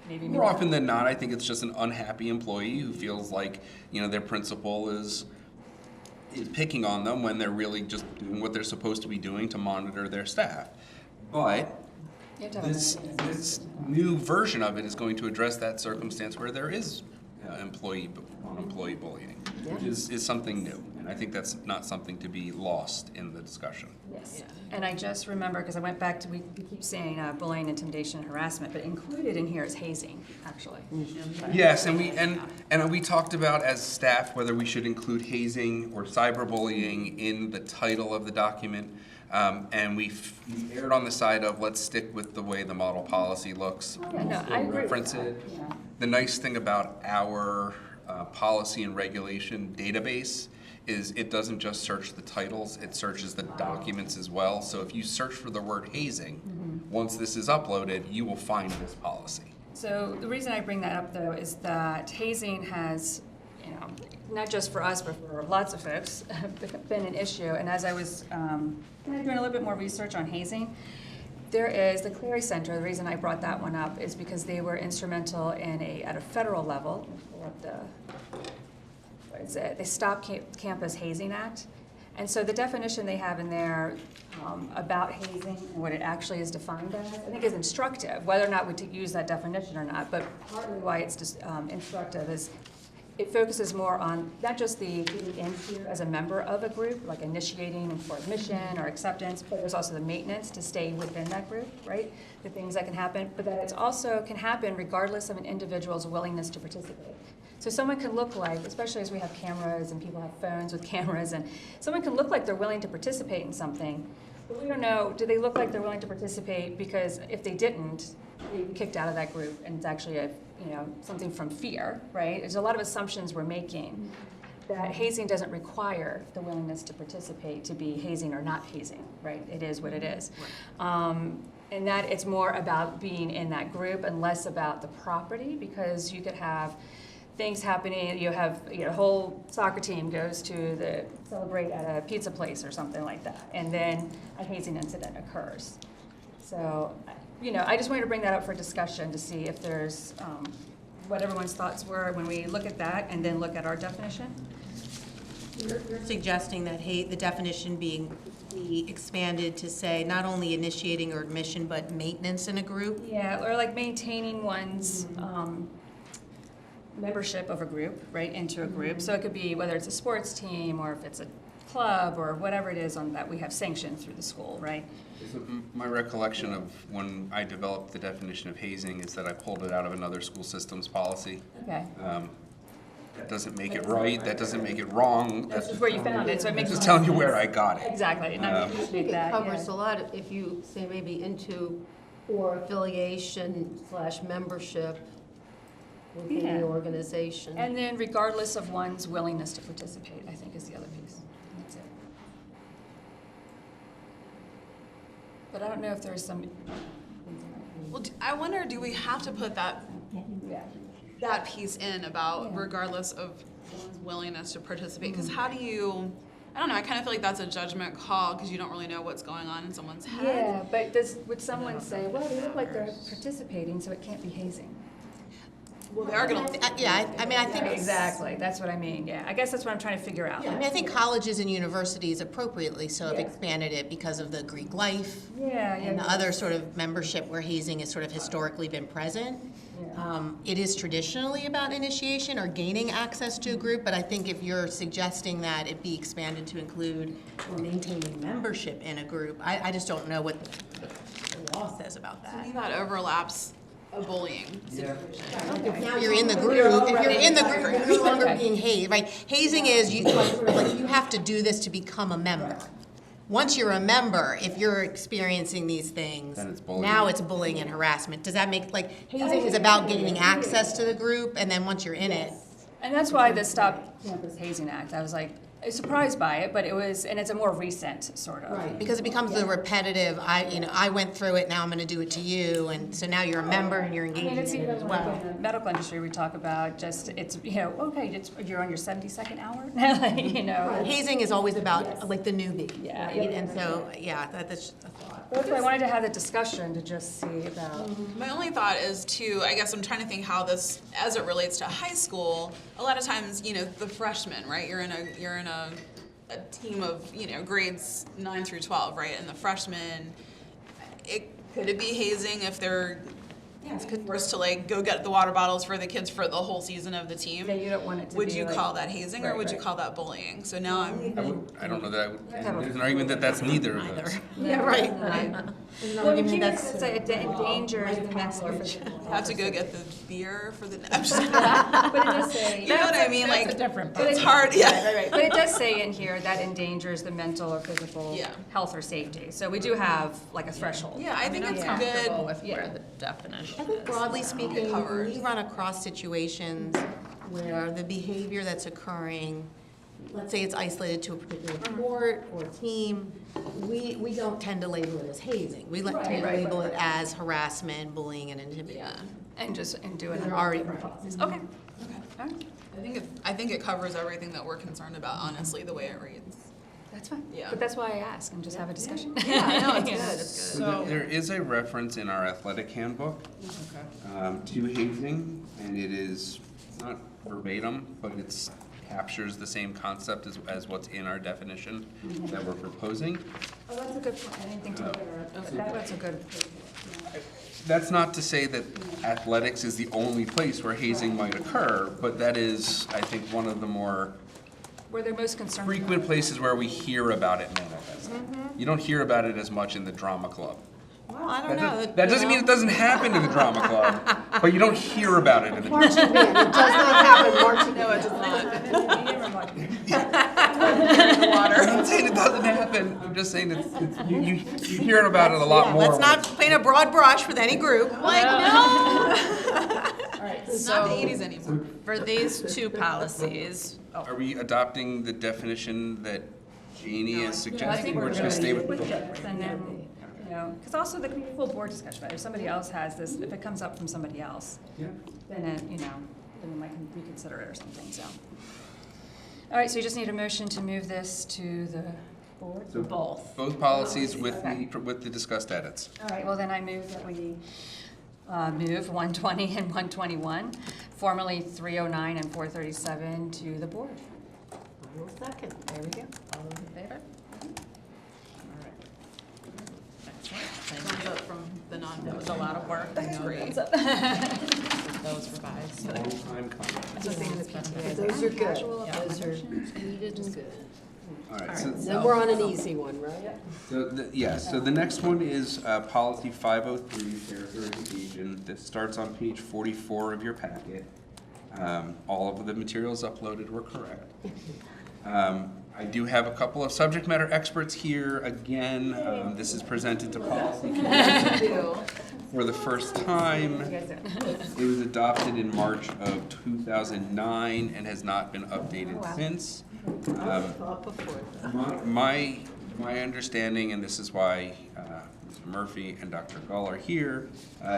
maybe More often than not, I think it's just an unhappy employee who feels like, their principal is picking on them when they're really just doing what they're supposed to be doing to monitor their staff. But you have to have a this mechanism. new version of it is going to address that circumstance where there is employee bullying, which is something new. And I think that's not something to be lost in the discussion. Yes, and I just remember, because I went back to, we keep saying bullying, intimidation, and harassment, but included in here is hazing, actually. Yes, and we talked about as staff whether we should include hazing or cyberbullying in the title of the document. And we erred on the side of let's stick with the way the model policy looks. Yeah, no, I agree with Reference that, it. yeah. The nice thing about our policy and regulation database is it doesn't just search the titles, it searches the documents as well. So if you search for the word hazing, once this is uploaded, you will find this policy. So the reason I bring that up, though, is that hazing has, not just for us, but for lots of folks, been an issue. And as I was doing a little bit more research on hazing, there is the Cleary Center. The reason I brought that one up is because they were instrumental in at a federal level, the Stop Campus Hazing Act. And so the definition they have in there about hazing and what it actually is defined as, I think is instructive, whether or not we use that definition or not. But partly why it's just instructive is it focuses more on not just the getting in here as a member of a group, like initiating for admission or acceptance, but there's also the maintenance to stay within that group, right? The things that can happen, but that it also can happen regardless of an individual's willingness to participate. So someone can look like, especially as we have cameras and people have phones with cameras, and someone can look like they're willing to participate in something, but we don't know, do they look like they're willing to participate because if they didn't, they'd be kicked out of that group, and it's actually something from fear, right? There's a lot of assumptions we're making that hazing doesn't require the willingness to participate to be hazing or not hazing, right? It is what it is. And that it's more about being in that group and less about the property, because you could have things happening, you have, a whole soccer team goes to celebrate at a pizza place or something like that, and then a hazing incident occurs. So, I just wanted to bring that up for discussion to see if there's, what everyone's thoughts were when we look at that and then look at our definition. You're suggesting that the definition be expanded to say not only initiating or admission, but maintenance in a group? Yeah, or like maintaining one's membership of a group, right, into a group. So it could be whether it's a sports team or if it's a club or whatever it is that we have sanctioned through the school, right? My recollection of when I developed the definition of hazing is that I pulled it out of another school systems policy. Okay. That doesn't make it right, that doesn't make it wrong. That's just where you found it, so it makes Just telling you where I got it. Exactly, and I I appreciate think it that, covers yeah. a lot, if you say maybe into or affiliation/membership within Yeah. the organization. And then regardless of one's willingness to participate, I think is the other piece. That's it. But I don't know if there's some. Well, I wonder, do we have to put that piece in about regardless of one's willingness to participate? Because how do you I don't know, I kind of feel like that's a judgment call because you don't really know what's going on in someone's head. Yeah, but would someone say, well, they look like they're participating, so it can't be hazing? Well, they are gonna. Yeah, I mean, I think. Exactly, that's what I mean, yeah. I guess that's what I'm trying to figure out. I mean, I think colleges and universities appropriately so have expanded it because of the Greek life Yeah, and yeah. the other sort of membership where hazing has sort of historically been present. It is traditionally about initiation or gaining access to a group, but I think if you're suggesting that it be expanded to include maintaining membership in a group, I just don't know what the law says about I that. think that overlaps a bullying situation. If now you're in the group, if you're in the group, you're no longer being hazed, right? Hazing is, you, like, you have to do this to become a member. Once you're a member, if you're experiencing these things, Then it's bullying. now it's bullying and harassment. Does that make, like, hazing is about gaining access to the group, and then once you're in it, And that's why the Stop Campus Hazing Act, I was like, I was surprised by it, but it was, and it's a more recent sort of. because it becomes the repetitive, I went through it, now I'm gonna do it to you, and so now you're a member and you're I engaging mean, it's in it even as like well. in the medical industry, we talk about just, it's, okay, you're on your 72nd hour, Hazing is always about, like, the newbie, Yeah. right? And so, yeah, that's a thought. That's why I wanted to have the discussion to just see about. My only thought is too, I guess I'm trying to think how this, as it relates to high school, a lot of times, the freshmen, right? You're in a team of, grades 9 through 12, right? And the freshmen, could it be hazing if they're forced to like go get the water bottles for the kids for the whole season of the team? Yeah, you don't want it to Would be you like- call that hazing or Right, would you right. call that bullying? So now I don't know that I would, there's an argument that that's neither of those. Yeah, right. Well, you keep it, it endangers the mental or physical. have to go get the beer for the. I'm just kidding. But it does say. You know what I mean? That's Like a different it's hard. Yeah. But it does say in here that endangers the mental or physical Yeah. health or safety. So we do have like a threshold. Yeah, I think it's Comfortable good. with where the definition is. Broadly speaking, when covers. we run across situations where the behavior that's occurring, let's say it's isolated to a particular sport or team, we don't tend to label it as hazing. We tend to label it as harassment, bullying, and intimidation. And do it. They're already policies. Okay. All right. I think it covers everything that we're concerned about. Honestly, the way it reads. That's fine. Yeah. But that's why I ask and just have a discussion. Yeah, I know it's good. It's good. So there is a reference in our athletic handbook to hazing, and it is not verbatim, but it captures the same concept as what's in our definition that we're proposing. Oh, that's a good point. I didn't think to look at that. That's a good. That's not to say that athletics is the only place where hazing might occur, but that is, I think, one of the more Where they're most concerned. frequent places where we hear about it manifest. You don't hear about it as much in the drama club. Well, I don't know. That doesn't mean it doesn't happen in the drama club, but you don't hear about it in the drama club. Marching band, it does not happen marching No, it band. does not. I'm not saying it doesn't happen, I'm just saying you hear about it a lot more. Let's not paint a broad brush with any group. Like, no. It's not the 80s anymore. For these two policies, Are we adopting the definition that Janie is suggesting, or just gonna stay with the? And then, because also there can be a full board discussion, right? If somebody else has this, if it comes up from somebody else, then it, then we might reconsider it or something, so. All right, so you just need a motion to move this to the board? So both. Both policies with the discussed edits. All right, well then I move that we move 120 and 121, formerly 309 and 437 to the board. I will second. There we go. All those in favor? All right. Excellent. Thank Thumbs you. up from the That non. was a lot of work. I know great. those revised. Long time coming. Those are good. Yeah. Those are needed and good. All right, so, Then we're on an easy one, right? so the next one is policy 503, character education. This starts on page 44 of your packet. All of the materials uploaded were correct. I do have a couple of subject matter experts here. Again, this is presented to policy committee for the first time. It was adopted in March of 2009 and has not been updated since. My understanding, and this is why Mr. Murphy and Dr. Gull are here,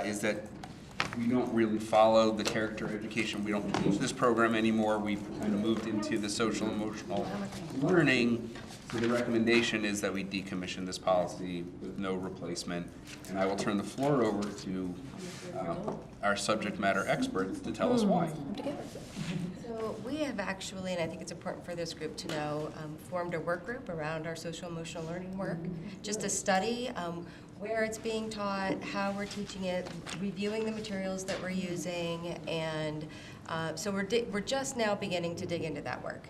is that we don't really follow the character education. We don't teach this program anymore. We've kind of moved into the social emotional learning. So the recommendation is that we decommission this policy with no replacement. And I will turn the floor over to our subject matter experts to tell us why. So we have actually, and I think it's important for this group to know, formed a work group around our social emotional learning work, just to study where it's being taught, how we're teaching it, reviewing the materials that we're using, and so we're just now beginning to dig into that work.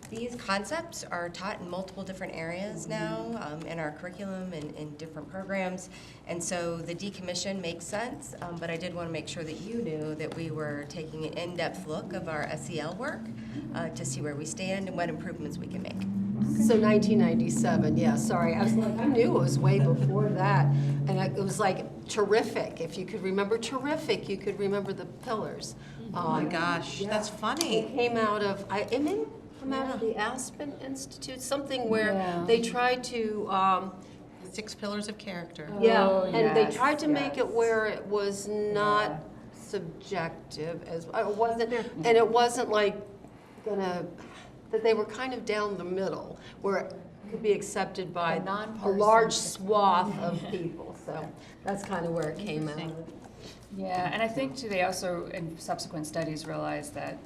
These concepts are taught in multiple different areas now in our curriculum and in different programs, and so the decommission makes sense, but I did want to make sure that you knew that we were taking an in-depth look of our SEL work to see where we stand and what improvements we can make. So 1997, yeah, sorry. I was like, I knew it was way before that. And it was like terrific. If you could remember terrific, you could remember the pillars. Oh my gosh, that's It funny. came out of, it may come out of the Aspen Institute, something where they tried to, 6 pillars of character. and they yes, tried to make it yes. where it was not subjective as, it wasn't, and it wasn't like that they were kind of down the middle, where it could be accepted by A a nonpartisan. large swath of people, so that's kind of where it came out. Yeah, and I think too, they also, in subsequent studies, realized that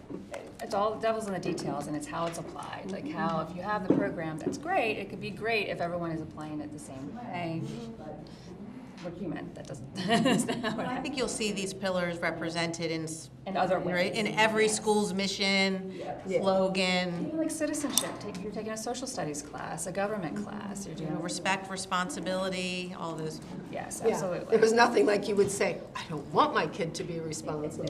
it's all, the devil's in the details, and it's how it's applied. Like how, if you have the program, that's great, it could be great if everyone is applying it the same way, but we're human, that doesn't, that's not what I happens. think you'll see these pillars represented in other ways. right, in every school's mission, slogan. Even like citizenship, you're taking a social studies class, a government class, you're doing, Respect, responsibility, all those. yes, Yeah, absolutely. there was nothing like you would say, I don't want my kid to be responsible.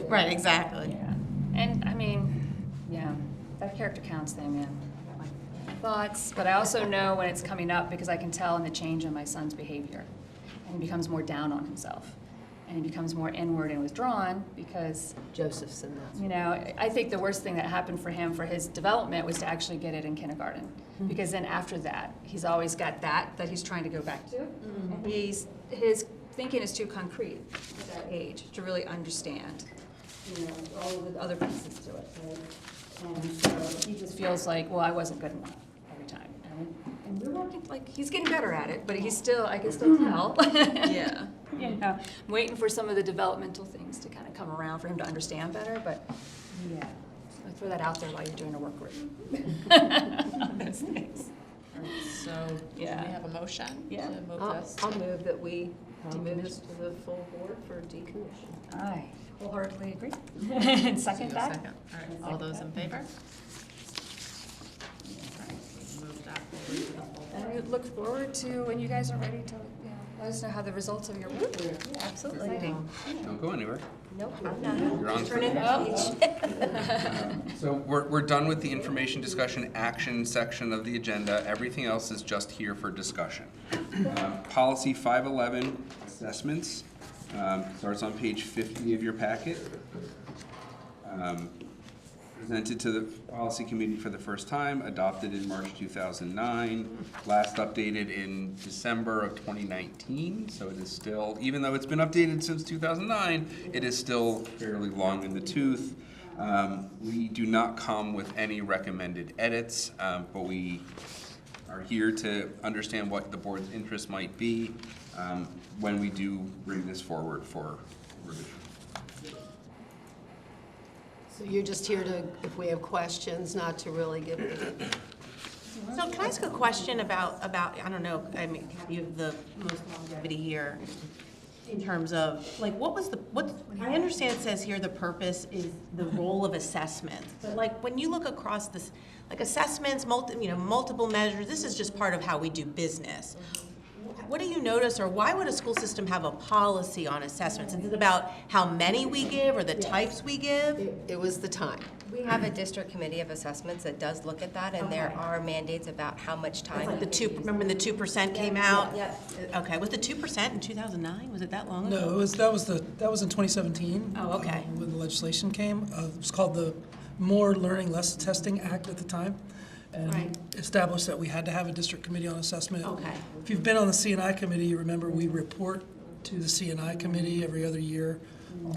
Right, exactly. Yeah, and I mean, yeah, that character counts thing, man. Thoughts, but I also know when it's coming up because I can tell in the change in my son's behavior. And he becomes more down on himself. And he becomes more inward and withdrawn because, Josephson, that's. you know, I think the worst thing that happened for him for his development was to actually get it in kindergarten. Because then after that, he's always got that he's trying to go back to. And his thinking is too concrete at that age to really understand, you know, all of the other pieces to it. Right? And so he just feels like, well, I wasn't good enough every time. And we're working, like, he's getting better at it, but he's still, I can still tell. Yeah. You know, I'm waiting for some of the developmental things to kind of come around for him to understand better, but yeah. I throw that out there while you're doing a work group. Those things. So, do we Yeah. have a motion Yeah. to move I'll this? I'll move that we move this to the full board for decommission. I wholeheartedly agree. And second Second. that. All right, all those in favor? All right, we'll move that forward to the full And board. we look forward to when you guys are ready to, you know, let us know how the results of your work are. Absolutely. Don't go anywhere. Nope, I'm not. You're on. Turn in the page. So we're done with the information discussion action section of the agenda. Everything else is just here for discussion. Policy 511, assessments, starts on page 50 of your packet. Presented to the policy committee for the first time, adopted in March 2009, last updated in December of 2019. So it is still, even though it's been updated since 2009, it is still fairly long in the tooth. We do not come with any recommended edits, but we are here to understand what the board's interest might be when we do bring this forward for revision. So you're just here to, if we have questions, not to really give the. So can I ask a question about, I don't know, I mean, you have the most longevity here in terms of, like, what, I understand it says here the purpose is the role of assessment. But like, when you look across this, like assessments, multiple measures, this is just part of how we do business. What do you notice, or why would a school system have a policy on assessments? Is it about how many we give or the types we give? It was the time. We have a district committee of assessments that does look at that, and there are mandates about how much time. Like the 2%, remember when the 2% came out? Yeah. Okay, was the 2% in 2009? Was it that long ago? No, that was in 2017. Oh, okay. When the legislation came, it was called the More Learning, Less Testing Act at the time, and Right. established that we had to have a district committee on assessment. Okay. If you've been on the C&I committee, you remember we report to the CNI committee every other year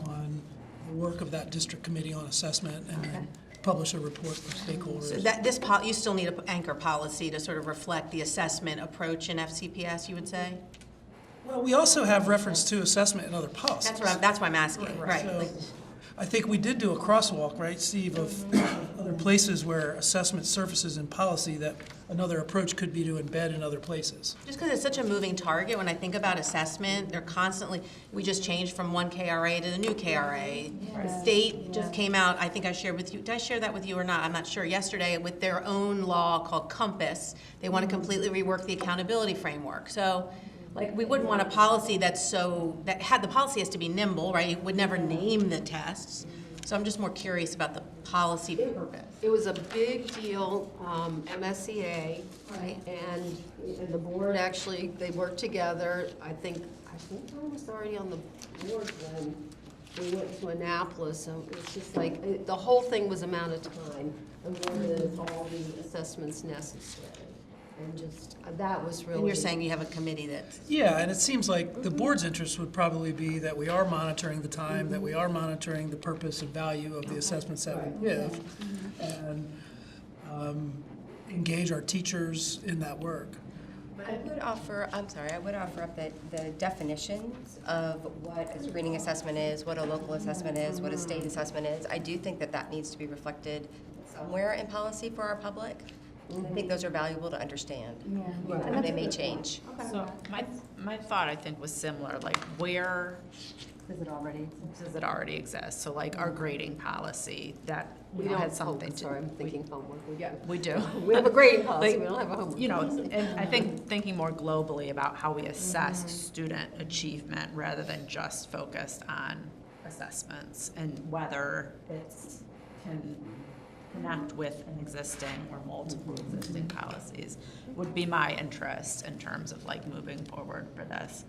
on the work of that district committee on assessment, and then publish a report for stakeholders. So that, you still need an anchor policy to sort of reflect the assessment approach in FCPS, you would say? Well, we also have reference to assessment in other policies. That's why I'm asking, right. So, Like, I think we did do a crosswalk, right, Steve, of other places where assessment surfaces in policy that another approach could be to embed in other places. just because it's such a moving target, when I think about assessment, they're constantly, we just changed from one KRA to the new KRA. The state just came out, I think I shared with you, did I share that with you or not? I'm not sure, yesterday, with their own law called Compass. They want to completely rework the accountability framework. So, like, we wouldn't want a policy that had, the policy has to be nimble, right? It would never name the tests. So I'm just more curious about the policy purpose. It was a big deal, MSCA, Right. and the board actually, they worked together. I think I was already on the board when we went to Annapolis, so it's just like, the whole thing was amount of time, and with all the assessments necessary. And just, that was really. And you're saying you have a committee that's, Yeah, and it seems like the board's interest would probably be that we are monitoring the time, that we are monitoring the purpose and value of the assessments that we give, and engage our teachers in that work. I would offer up the definitions of what a screening assessment is, what a local assessment is, what a state assessment is. I do think that needs to be reflected somewhere in policy for our public. I think those are valuable to understand. And they may change. So my thought, I think, was similar, like where Does it already? does it already exist? So like our grading policy, that We you know, don't had something to. Sorry, I'm thinking homework. We do. We have a grading policy, Like, we don't have a homework. You know, and I think thinking more globally about how we assess student achievement rather than just focused on assessments and whether it's can connect with an existing or multiple existing policies would be my interest in terms of like moving forward for this.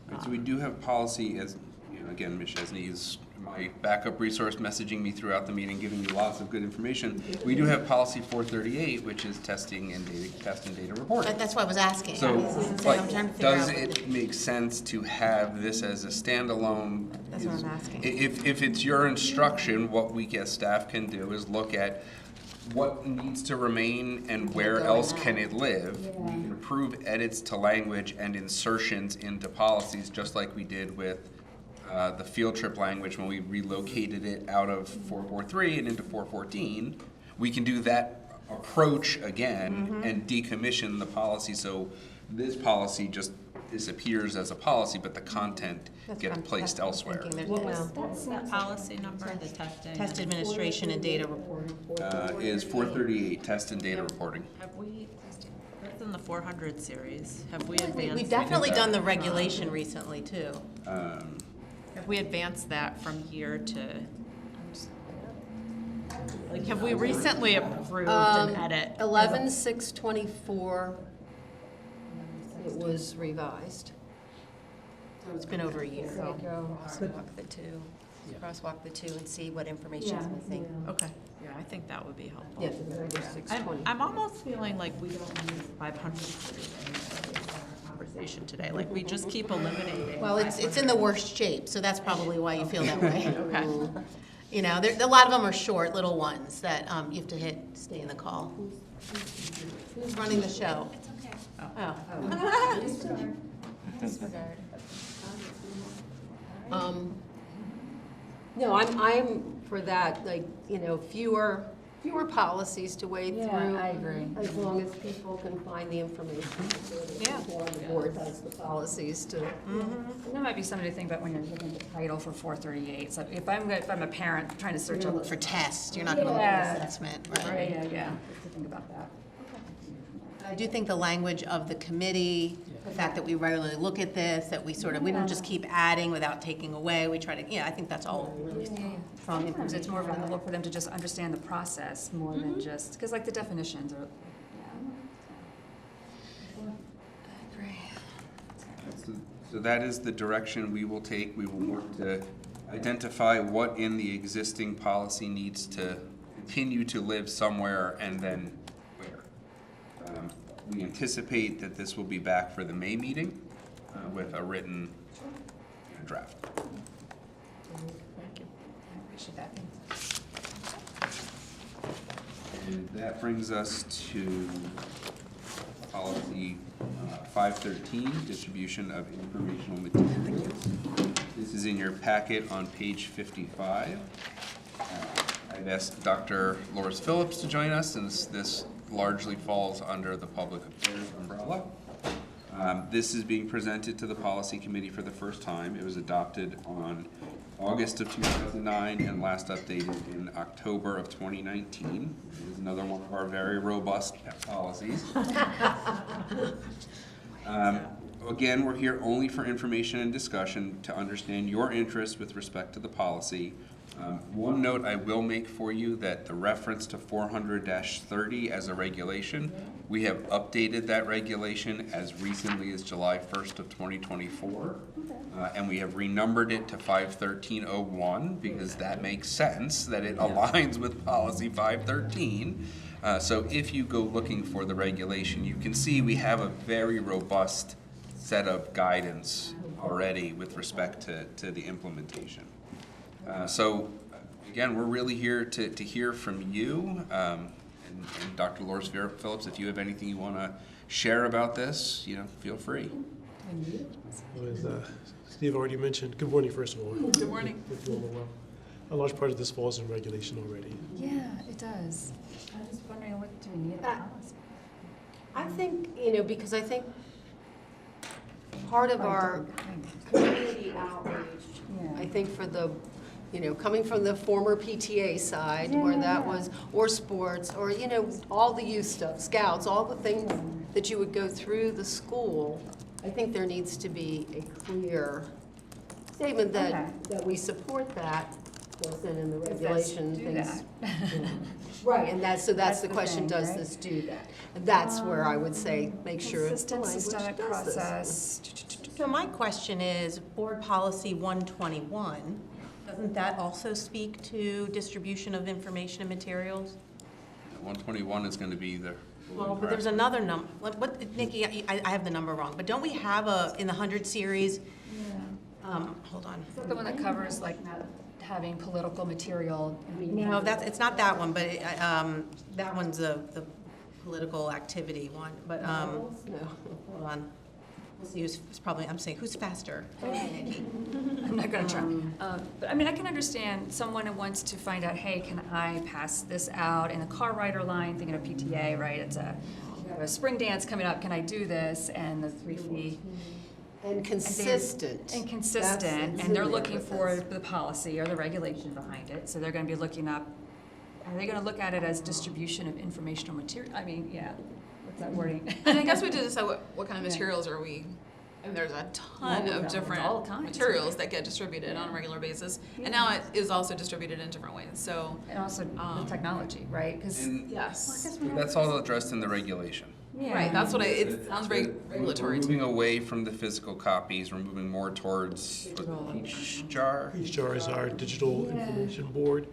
Right, so we do have policy, as, you know, again, Ms. Chesney is my backup resource, messaging me throughout the meeting, giving me lots of good information. We do have policy 438, which is test and data reporting. that's why I was asking. So, I'm like, trying to figure does out. it make sense to have this as a standalone? That's what I'm asking. If it's your instruction, what we as staff can do is look at what needs to remain and where else can it live. We can approve edits to language and insertions into policies, just like we did with the field trip language when we relocated it out of 443 and into 414. We can do that approach again and decommission the policy, so this policy just disappears as a policy, but the content gets placed elsewhere. What was that policy number, the testing? Test administration and data reporting. Is 438, test and data reporting. Have we, that's in the 400 series, have we advanced? We've definitely done the regulation recently, too. Have we advanced that from here to, like, have we recently approved an edit? 11/6/24, it was revised. It's been over a year. Crosswalk the two and see what information is missing. Okay, yeah, I think that would be helpful. Yeah, November 6/20. I'm almost feeling like we don't need 500 series in our conversation today, like we just keep eliminating. Well, it's in the worst shape, so that's probably why you feel that way. Okay. You know, a lot of them are short, little ones that you have to hit, stay in the call. Who's running the show? It's okay. Oh. Disregard. No, I'm for that, like, you know, fewer policies to wade through. I agree. As long as people can find the information. Yeah. Before the board has the policies to. And that might be something to think about when you're looking at the title for 438. So if I'm a parent trying to search up For tests, you're not going to look at assessment, right? Yeah, just to think about that. I do think the language of the committee, the fact that we regularly look at this, that we don't just keep adding without taking away, we try to, I think that's all really strong Sometimes information. it's more valuable for them to just understand the process more than just, because like the definitions are, So that is the direction we will take. We will work to identify what in the existing policy needs to continue to live somewhere and then where. We anticipate that this will be back for the May meeting. with a written draft. Thank you. I appreciate that. And that brings us to policy 513, distribution of informational materials. This is in your packet on page 55. I've asked Dr. Loris Phillips to join us, since this largely falls under the public affairs umbrella. This is being presented to the policy committee for the first time. It was adopted on August of 2009 and last updated in October of 2019. It is another one of our very robust policies. Again, we're here only for information and discussion to understand your interests with respect to the policy. One note I will make for you, that the reference to 400-30 as a regulation, we have updated that regulation as recently as July 1st of 2024. And we have renumbered it to 513.01 because that makes sense, that it aligns with policy 513. So if you go looking for the regulation, you can see we have a very robust set of guidance already with respect to the implementation. So again, we're really here to hear from you. And Dr. Loris Phillips, if you have anything you want to share about this, feel free. As Steve already mentioned, good morning, first of all. Good morning. Hope you're all well. A large part of this falls in regulation already. Yeah, it does. I was just wondering, what do we need a policy? I think, because I think part of our community outreach, I think for the, coming from the former PTA side, where that was, or sports, or, all the youth stuff, scouts, all the things that you would go through the school, I think there needs to be a clear statement that we support that, of course, then in the regulation do things. that. Right, and that's That's the the question, thing, does right? this do that? And that's where I would say, make sure it's the Consistent language systemic does this. process. So my question is, Board Policy 121, doesn't that also speak to distribution of information and materials? 121 is going to be the. Well, but there's another number, Nikki, I have the number wrong, but don't we have in the 100 series, hold on. Is that the one that covers like not having political material? No, it's not that one, but that one's the political activity one, but, No. hold on. We'll see who's probably, I'm saying, who's faster? I'm not gonna try. But I mean, I can understand someone who wants to find out, hey, can I pass this out in a car rider line, thinking of PTA, right? It's we have a spring dance coming up, can I do this? And the 3 fee. And consistent. And consistent, That's and they're in there looking with for this. the policy or the regulation behind it. So they're gonna be looking up, are they gonna look at it as distribution of informational material? I mean, yeah, what's that wording? And I guess we did decide what kind of materials are we, and there's a ton All of of different all kinds. materials that get distributed on a regular basis. And now it is also distributed in different ways, so, And also the technology, right? Because And yes. that's all addressed in the regulation. Right, that's what it sounds very regulatory We're to me. moving away from the physical copies. We're moving more towards each jar. HR is our digital information board.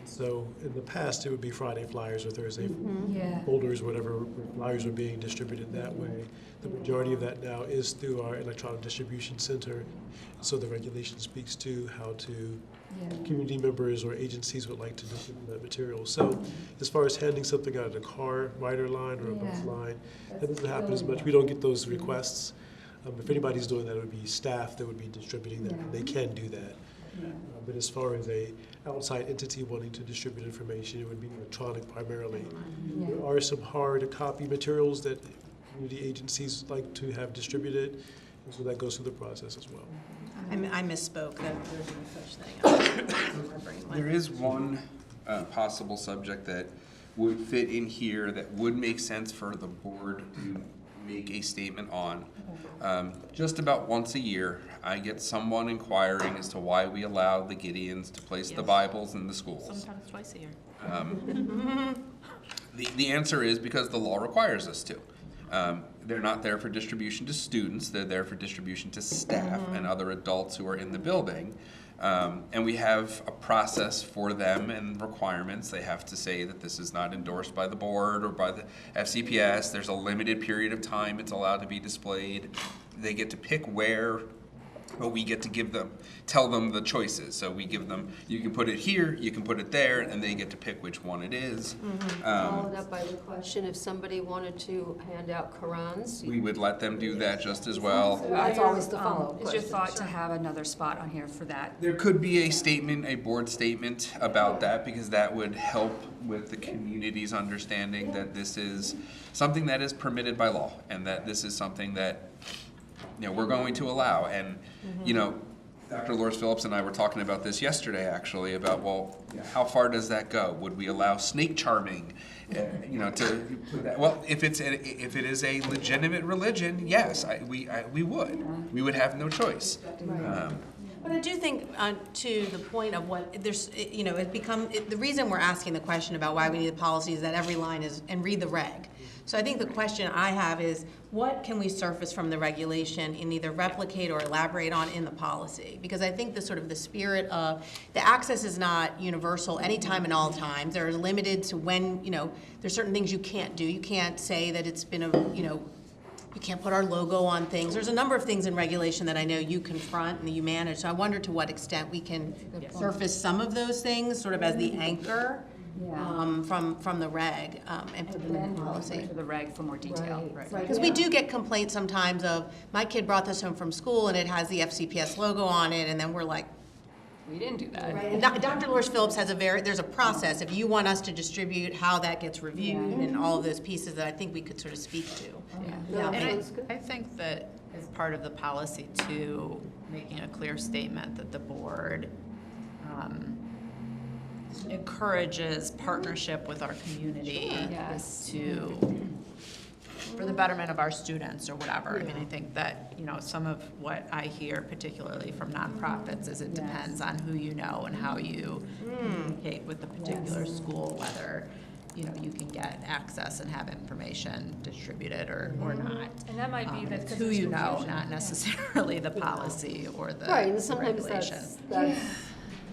So in the past, it would be Friday flyers or Thursday Yeah. folders, whatever flyers were being distributed that way. The majority of that now is through our electronic distribution center. So the regulation speaks to how to community members or agencies would like to distribute that material. So as far as handing something out of a car rider line or a bus line, that doesn't happen as much. We don't get those requests. If anybody's doing that, it would be staff that would be distributing that, and they can do that. But as far as a outside entity wanting to distribute information, it would be electronic primarily. There are some hard copy materials that community agencies like to have distributed, and so that goes through the process as well. I misspoke, that there's no such thing. There is one possible subject that would fit in here that would make sense for the board to make a statement on. Just about once a year, I get someone inquiring as to why we allow the Gideons to place the Bibles in the schools. Sometimes twice a year. The answer is because the law requires us to. They're not there for distribution to students, they're there for distribution to staff and other adults who are in the building. And we have a process for them and requirements. They have to say that this is not endorsed by the board or by the FCPS. There's a limited period of time it's allowed to be displayed. they get to pick where, but we get to tell them the choices. So we give them, you can put it here, you can put it there, and they get to pick which one it is. Followed up by the question, if somebody wanted to hand out Qurans, We would let them do that just as well. that's always the follow-up Is your question. thought to have another spot on here for that? There could be a statement, a board statement about that, because that would help with the community's understanding that this is something that is permitted by law, and that this is something that, we're going to allow. And, Dr. Loris Phillips and I were talking about this yesterday, actually, about, well, how far does that go? Would we allow snake charming, to put that? Well, if it is a legitimate religion, yes, we would. We would have no choice. But I do think, to the point of what, there's, the reason we're asking the question about why we need the policy is that every line is, and read the reg. So I think the question I have is, what can we surface from the regulation and either replicate or elaborate on in the policy? Because I think the sort of the spirit of, the access is not universal anytime and all times. They're limited to when, there's certain things you can't do. You can't say that it's been you can't put our logo on things. There's a number of things in regulation that I know you confront and you manage. So I wonder to what extent we can surface some of those things sort of as the anchor from the reg and put them in the policy. To the reg for more detail. Right. Because we do get complaints sometimes of, my kid brought this home from school and it has the FCPS logo on it, and then we're like, We didn't do that. and Dr. Loris Phillips has there's a process, if you want us to distribute how that gets reviewed and all of those pieces that I think we could sort of speak to. No, And sounds good. I think that as part of the policy too, making a clear statement that the board encourages partnership with our community Yes. for the betterment of our students or whatever. I mean, I think that, some of what I hear particularly from nonprofits is it depends on who you know and how you communicate with the particular school, whether, you can get access and have information distributed or not. And that might be that It's who you know, not necessarily the policy or the Right, and sometimes regulation. that's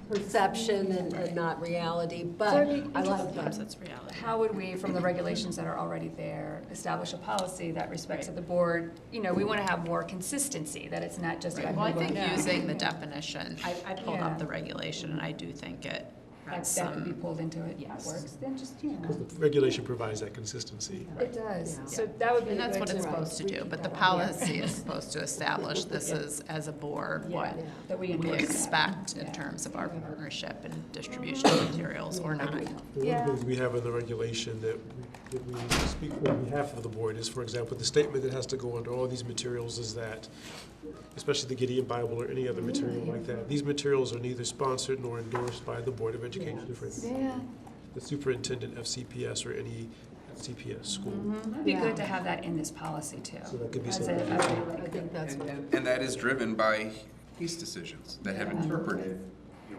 perception and not reality, but I like Sometimes that. it's reality. How would we, from the regulations that are already there, establish a policy that respects the board? We want to have more consistency, that it's not just about. Well, I who think we know. using the definition, I pulled Yeah. up the regulation, and I do think it has That could be some, pulled into it. Yes. Works, then just, Because the regulation provides that consistency. It does. Yeah. So that would be and that's good what to- it's supposed to do, but the policy is supposed to establish this is, as a board, what that we we endorse. expect in terms of our partnership and distribution of materials or not. The one thing we have in the regulation that we speak on behalf of the board is, for example, the statement that has to go under all these materials is that, especially the Gideon Bible or any other material like that, these materials are neither sponsored nor endorsed by the Board of Education, for the superintendent, FCPS, or any FCPS school. It'd be good to have that in this policy too. So that could be As something. I think that's what. And that is driven by case decisions that have interpreted,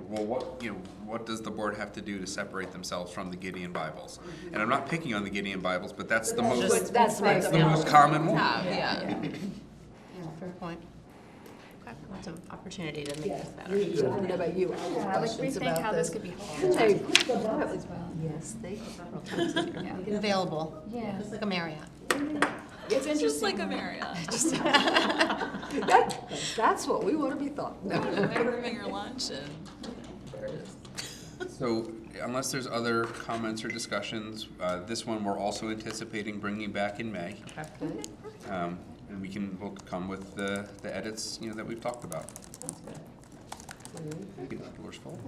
what does the board have to do to separate themselves from the Gideon Bibles? And I'm not picking on the Gideon Bibles, but that's the most, That's that's the most common one. Yeah. Fair point. Okay, lots of opportunity to make this better. I don't know about you, I have Like questions rethink about how this this. could be. Hey, put the Bible as well. Yes, they. Available, Yeah. just like a Marriott. It's Just like a Marriott. That's what we want to be thought. No. Microwaving your lunch and there it is. So unless there's other comments or discussions, this one we're also anticipating bringing back in May. And we'll come with the edits, that we've talked about. Thank you, Dr. Lorsfeld.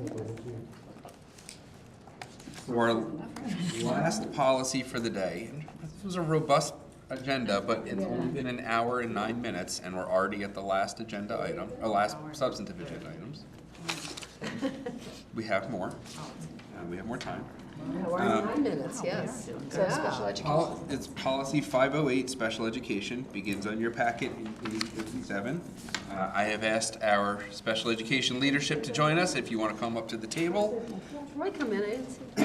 For our last policy for the day, this was a robust agenda, but it's only been an hour and 9 minutes, and we're already at the last agenda item, or last substantive agenda items. We have more. We have more time. We're in 9 minutes, yes. Yeah. It's policy 508, special education, begins on your packet in page 57. I have asked our special education leadership to join us if you want to come up to the table. Roy, come in, I didn't see.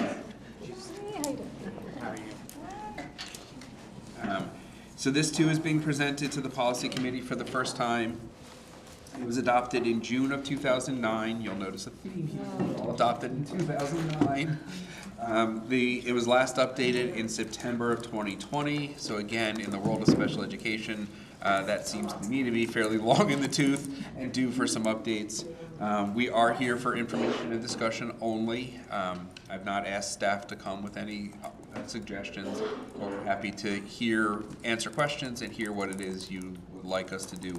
So this too is being presented to the policy committee for the first time. It was adopted in June of 2009. You'll notice a theme here. All adopted in 2009. It was last updated in September of 2020. So again, in the world of special education, that seems to me to be fairly long in the tooth and due for some updates. We are here for information and discussion only. I've not asked staff to come with any suggestions. We're happy to answer questions and hear what it is you would like us to do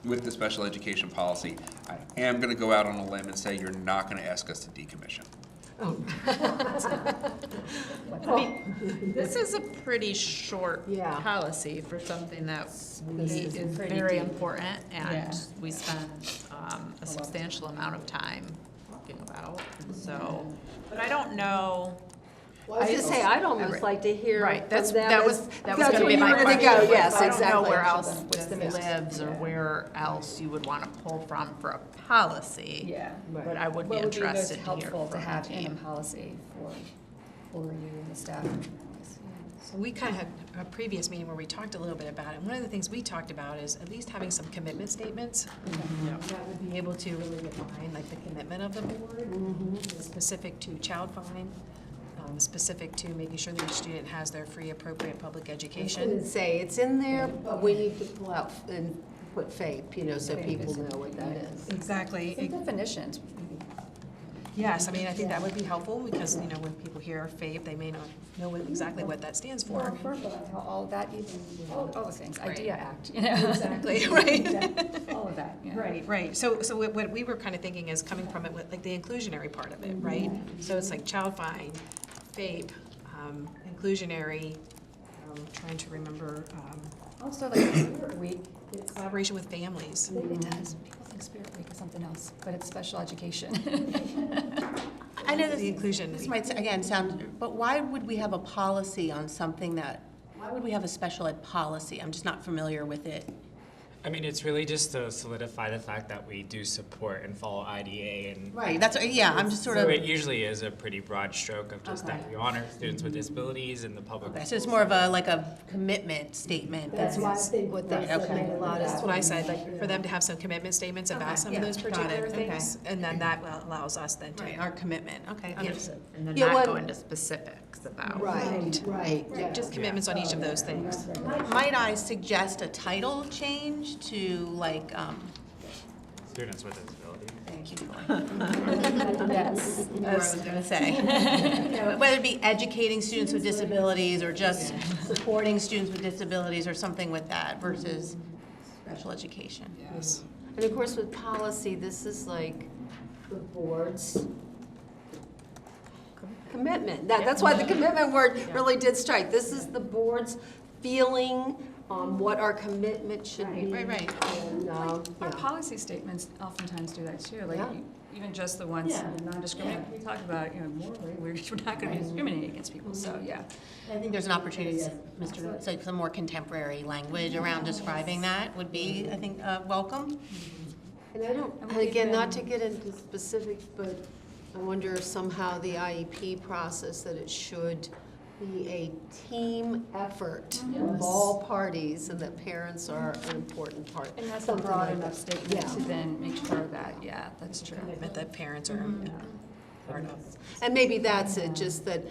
with the special education policy. I am going to go out on a limb and say you're not going to ask us to decommission. This is a pretty short Yeah. policy for something that This is is pretty very deep. important, Yeah. and we spend a substantial amount of time talking about, so, but I don't know. Well, I was gonna say, I'd almost like to hear Right, from that's, them that as- was that's gonna where be you my were gonna question. go. Yes, I don't exactly. know where else What's the this message? lives, or Yeah. where else you would wanna pull from for a policy. Yeah. But I would be What would be most interested to hear helpful to from have the in a team. policy for you and the staff? So we kind of had a previous meeting where we talked a little bit about it. One of the things we talked about is at least having some commitment statements that would be able to really define like the commitment of the board, specific to child find, specific to making sure that each student has their free, appropriate public I was education. gonna say, it's in there, but we need to pull out and put FAPE, so people know what that is. Exactly. Some definitions. Yes, I mean, I think that would be helpful because, when people hear FAPE, they may not know exactly what that stands for. Or verbalize how all that even, all the things, IDEA Act, Exactly, right. All of that, yeah. Right. So what we were kind of thinking is coming from it with like the inclusionary part of it, right? So it's like child find, FAPE, inclusionary, trying to remember, Also, like Spirit Week, it's, collaboration with families. it does, people think Spirit Week is something else, but it's special education. I know The this, inclusion. this might, again, sound, but why would we have a policy on something why would we have a special ed policy? I'm just not familiar with it. I mean, it's really just to solidify the fact that we do support and follow IDA, and Right, that's, yeah, I'm just sort so of, it usually is a pretty broad stroke of just that Okay. we honor students with disabilities in the public. so it's more of a commitment statement. That's why I think what they Right, said okay. made a lot of sense. That's what I said, like, for them to have some commitment statements about Okay, some yeah, of those got it, particular okay. things. And then that allows us then to. Right, our commitment, okay, understood. And then Yeah, not what- go into specifics about. Right, yeah. Just commitments on each of those things. Might I suggest a title change to Students with disabilities. thank you. Yes. That's what I was gonna say. Whether it be educating students with disabilities or just supporting students with disabilities or something with that versus special education. Yes. And of course, with policy, this is like the board's commitment. That's why the commitment word really did strike. This is the board's feeling on what our commitment should be. Right. And, Our yeah. policy statements oftentimes do that too, like Yeah. even just the ones, non-discriminatory, we talk about, morally, we're not gonna be discriminating against people, so, yeah. I think there's an opportunity, Mr. Notes, like some more contemporary language around describing that would be, I think, welcome. And I don't, and again, not to get into specifics, but I wonder if somehow the IEP process, that it should be a team effort of all parties, and that parents are an important part. And that's a Something broad like enough that. statement Yeah. to then make sure that, yeah, that's true. Commitment that parents are part of. And maybe that's it, just that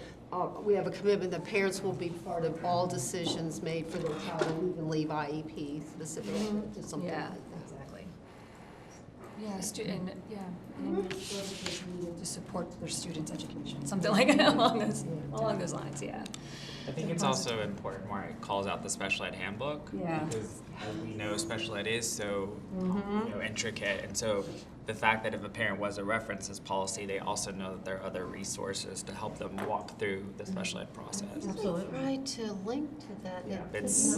we have a commitment that parents will be part of all decisions made for their child, and even leave IEP specifically to something like Yeah. that. Exactly. Yeah, and to support their students' education, something like along those lines, yeah. I think it's also important where it calls out the special ed handbook. Yeah. Because as we know, special ed is so intricate, and so the fact that if a parent was to reference this policy, they also know that there are other resources to help them walk through the special ed process. Absolutely. Try to link to that. Yeah, it's-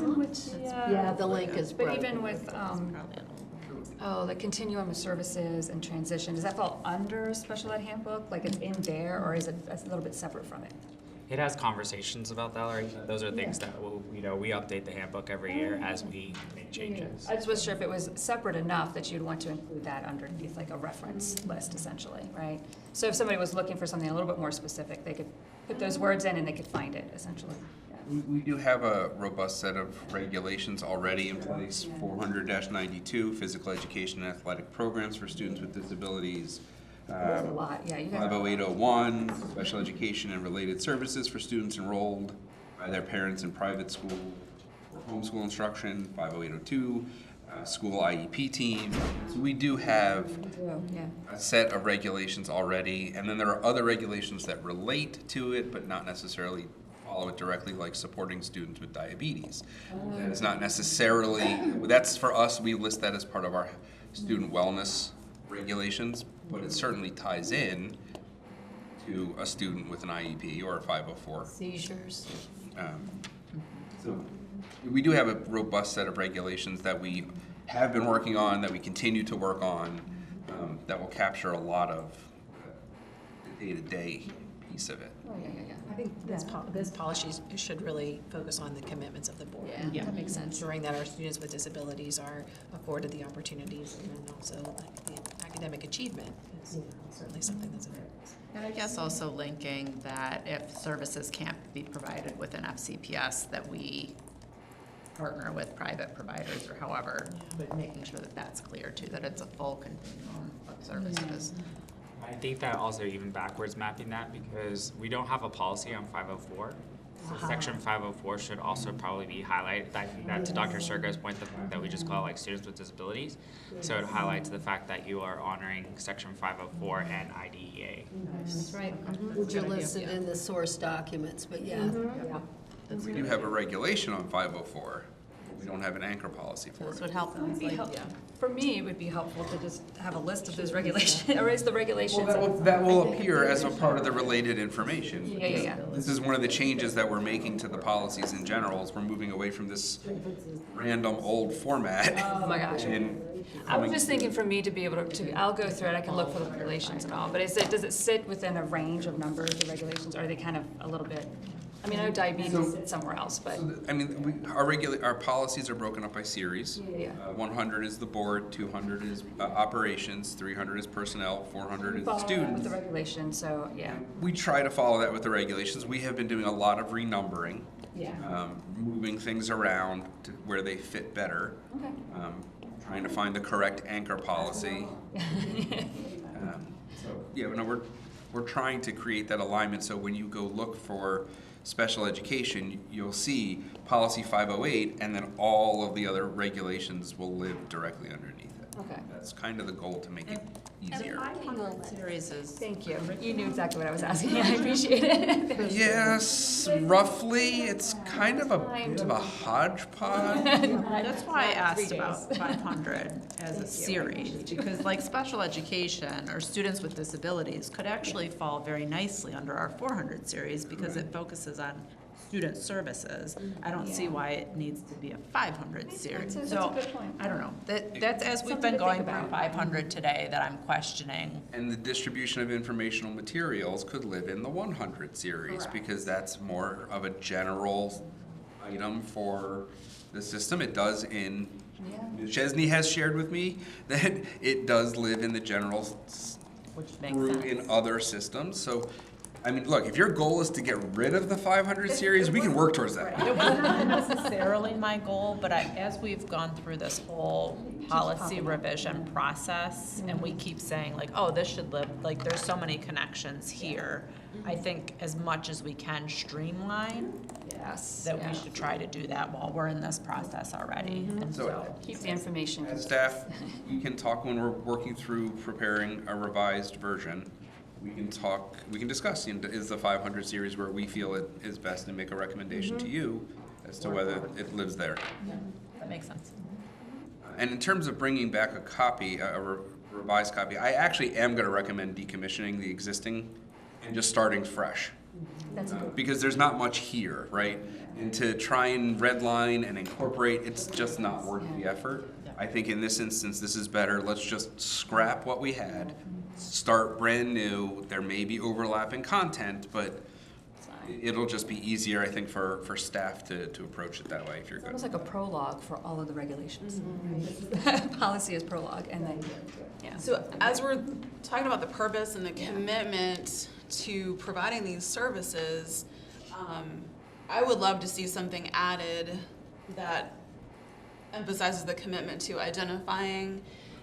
Yeah, the link is But broken. even with, the continuum of services and transition, does that fall under special ed handbook? Like it's in there, or is it a little bit separate from it? It has conversations about that, like, those are things that we update the handbook every year as we make changes. I just wasn't sure if it was separate enough that you'd want to include that underneath like a reference list essentially, right? So if somebody was looking for something a little bit more specific, they could put those words in and they could find it essentially. Yeah. We do have a robust set of regulations already in place. 400-92, physical education and athletic programs for students with disabilities. There's a lot, yeah, you got 50801, special education and related services for students enrolled by their parents in private school or homeschool instruction. 50802, school IEP team. So we do have yeah. a set of regulations already, and then there are other regulations that relate to it, but not necessarily follow it directly, like supporting students with diabetes. That is not necessarily, that's for us, we list that as part of our student wellness regulations, but it certainly ties in to a student with an IEP or a 504. Seizures. So we do have a robust set of regulations that we have been working on, that we continue to work on, that will capture a lot of the day-to-day piece of it. Oh, yeah. I think this policy should really focus on the commitments of the board. Yeah, that makes sense. Ensuring that our students with disabilities are afforded the opportunities, and then also like, the academic achievement is certainly something that's important. And I guess also linking that if services can't be provided within FCPS, that we partner with private providers or however, but making sure that that's clear too, that it's a full continuum of services. I think that also even backwards mapping that, because we don't have a policy on 504. So section 504 should also probably be highlighted. I think that to Dr. Serga's point, the fact that we just call it like students with disabilities. So it highlights the fact that you are honoring section 504 and IDEA. That's right. Which are listed in the source documents, but yeah. We do have a regulation on 504. We don't have an anchor policy for This it. would help them. For me, it would be helpful to just have a list of those regulations, erase the regulations. That will appear as a part of the related information. Yeah. This is one of the changes that we're making to the policies in general, is we're moving away from this random old format. Oh my gosh. And I was just thinking for me to be able to, I'll go through it, I can look for the regulations and all, but does it sit within a range of numbers, the regulations, or are they kind of a little bit, I mean, I know diabetes sits somewhere else, but. I mean, our policies are broken up by series. Yeah. 100 is the board, 200 is operations, 300 is personnel, 400 is Follow that students. with the regulations, so, yeah. We try to follow that with the regulations. We have been doing a lot of renumbering, Yeah. moving things around to where they fit better, Okay. trying to find the correct anchor policy. So, yeah, no, we're trying to create that alignment, so when you go look for special education, you'll see policy 508, and then all of the other regulations will live directly underneath it. Okay. That's kind of the goal, to make it easier. 500 series is. Thank you. You knew exactly what I was asking. I appreciate it. Yes, roughly, it's kind of a bit of a hodgepodge. That's why I asked about 500 as a series, because like special education or students with disabilities could actually fall very nicely under our 400 series because it focuses on student services. I don't see why it needs to be a 500 series. That's a So, good point. I don't know. That's as we've Something been to going think through about. 500 today that I'm questioning. And the distribution of informational materials could live in the 100 series, because that's more of a general item for the system. It does in, Ms. Chesney has shared with me that it does live in the general Which makes group sense. in other systems. So, I mean, look, if your goal is to get rid of the 500 series, we can work towards that. It was not necessarily my goal, but as we've gone through this whole policy revision process, and we keep saying like, oh, this should live, like, there's so many connections here. I think as much as we can streamline, Yes. that we should try to do that while we're in this process already. And so, Keep the information. As staff, we can talk when we're working through preparing a revised version. We can discuss, is the 500 series where we feel it is best, and make a recommendation to you as to whether it lives there. that makes sense. And in terms of bringing back a copy, revised copy, I actually am going to recommend decommissioning the existing and just starting fresh. That's a good. Because there's not much here, right? And to try and redline and incorporate, it's just not worth the effort. I think in this instance, this is better. Let's just scrap what we had, start brand new. There may be overlapping content, but it'll just be easier, I think, for staff to approach it that way, if you're good. Almost like a prologue for all of the regulations. Policy is prologue, and then, yeah. So as we're talking about the purpose and the commitment to providing these services, I would love to see something added that emphasizes the commitment to identifying